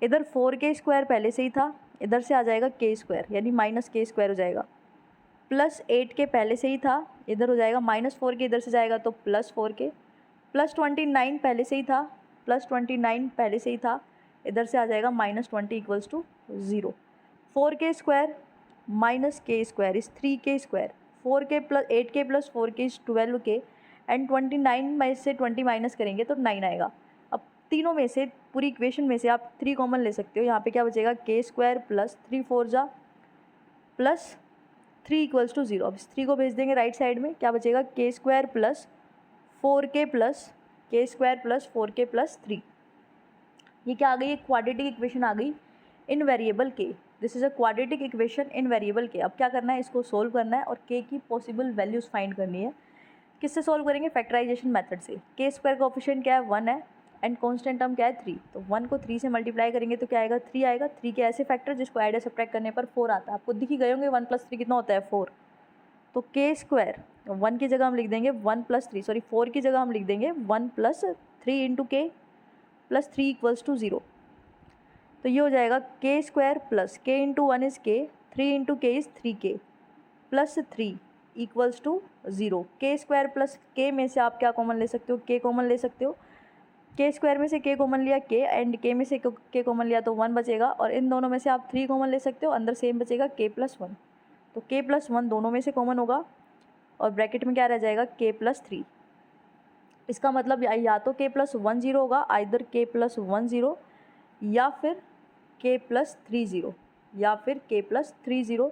इधर 4k स्क्वायर पहले से ही था, इधर से आ जाएगा k स्क्वायर यानी माइनस k स्क्वायर हो जाएगा, प्लस 8k पहले से ही था, इधर हो जाएगा माइनस 4k, इधर से जाएगा तो प्लस 4k, प्लस 29 पहले से ही था, प्लस 29 पहले से ही था, इधर से आ जाएगा minus 20 equals to 0। 4k square minus k square is 3k square, 4k plus 8k plus 4k is 12k and 29 में से 20 माइनस करेंगे तो 9 आएगा। अब तीनों में से पूरी इक्वेशन में से आप 3 कॉमन ले सकते हो, यहाँ पे क्या बचेगा k स्क्वायर प्लस 3 4 जा प्लस 3 इक्वल्स टू 0। अब इस 3 को भेज देंगे राइट साइड में, क्या बचेगा k square plus 4k plus k square plus 4k plus 3। ये क्या आ गई, एक क्वाड्रेटिक इक्वेशन आ गई in variable k, this is a quadratic equation in variable k। अब क्या करना है, इसको सोल्व करना है और k की पॉसिबल वैल्यूज़ फाइंड करनी है। किससे सोल्व करेंगे, फैक्टराइजेशन मेथड से। k स्क्वायर का ऑफिशिएंट क्या है 1 है एंड कांस्टेंट टर्म क्या है 3, तो 1 को 3 से मल्टीप्लाई करेंगे तो क्या आएगा 3 आएगा। 3 के ऐसे फैक्टर जिसको ऐड या सब्ट्रैक्ट करने पर 4 आता है, आपको दिख ही गए होंगे 1 प्लस 3 कितना होता है 4, तो k स्क्वायर 1 की जगह हम लिख देंगे 1 प्लस 3, सॉरी 4 की जगह हम लिख देंगे 1 plus 3 into k plus 3 equals to 0। तो ये हो जाएगा k square plus k into 1 is k, 3 into k is 3k plus 3 equals to 0। k square plus k में से आप क्या कॉमन ले सकते हो, k कॉमन ले सकते हो, k स्क्वायर में से k कॉमन लिया k एंड k में से k कॉमन लिया तो 1 बचेगा, और इन दोनों में से आप 3 कॉमन ले सकते हो, अंदर सेम बचेगा k प्लस 1, तो k प्लस 1 दोनों में से कॉमन होगा और ब्रैकेट में क्या रह जाएगा k प्लस 3। इसका मतलब या तो k प्लस 1 0 होगा, आइदर k प्लस 1 0 या फिर k प्लस 3 0 या फिर k प्लस 3 0।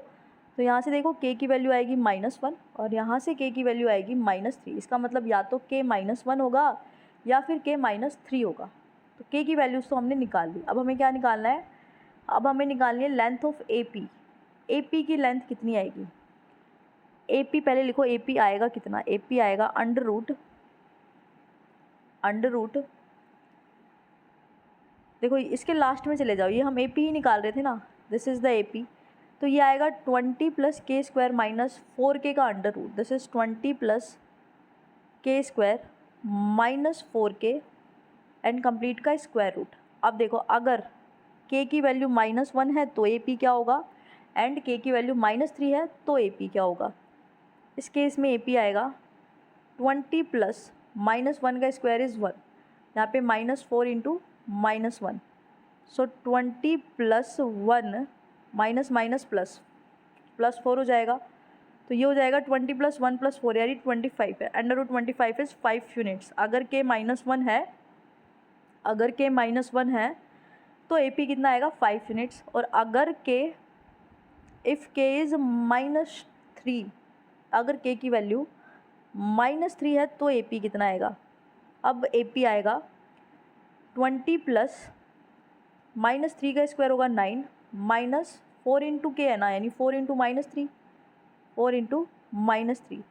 तो यहाँ से देखो k की वैल्यू आएगी -1 और यहाँ से k की वैल्यू आएगी -3, इसका मतलब या तो k -1 होगा या फिर k -3 होगा। तो के की वैल्यूज़ तो हमने निकाल ली। अब हमें क्या निकालना है, अब हमें निकालनी है लेंथ ऑफ ए पी की लेंथ कितनी आएगी। ए पी पहले लिखो, ए पी आएगा कितना, ए पी आएगा अंडर रूट देखो इसके लास्ट में चले जाओ, ये हम ए पी ही निकाल रहे थे ना, this is the A P, तो ये आएगा 20 plus K square minus 4k का under root, this is 20 plus K square minus 4k and complete का स्क्वायर रूट। अब देखो अगर k की वैल्यू -1 है तो ए पी क्या होगा, एंड k की वैल्यू -3 है तो ए पी क्या होगा। इस केस में ए पी आएगा 20 प्लस -1 का स्क्वायर इज़ 1, यहाँ पे -4 इंटू -1, सो 20 plus 1 minus minus plus plus 4 हो जाएगा, तो ये हो जाएगा 20 प्लस 1 प्लस 4 यानी 25 है। Under root 25 is 5 units. अगर k -1 है तो ए पी कितना आएगा 5 यूनिट्स, और अगर इफ़ k इज़ -3, अगर k की वैल्यू -3 है तो ए पी कितना आएगा। अब ए पी आएगा 20 प्लस -3 का स्क्वायर होगा 9 माइनस 4 इंटू के है ना, यानी 4 इंटू -3, 4 इंटू -3,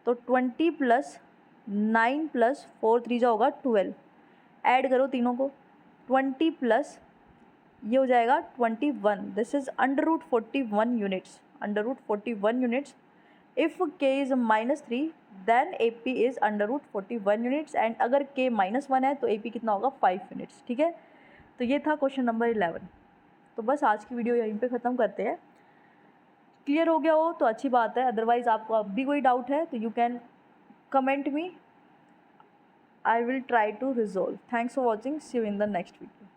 तो 20 प्लस 9 प्लस 4 3 जा होगा 12, ऐड करो तीनों को, 20 प्लस ये हो जाएगा 21, this is under root 41 units, under root 41 units. If k is -3 then A P is under root 41 units, and अगर k -1 है तो ए पी कितना होगा 5 यूनिट्स। ठीक है, तो ये था क्वेश्चन नंबर 11। तो बस आज की वीडियो यहीं पे ख़त्म करते हैं। क्लियर हो गया हो तो अच्छी बात है, अदरवाइज़ आपको अब भी कोई डाउट है तो you can comment me, I will try to resolve. Thanks for watching, see you in the next video.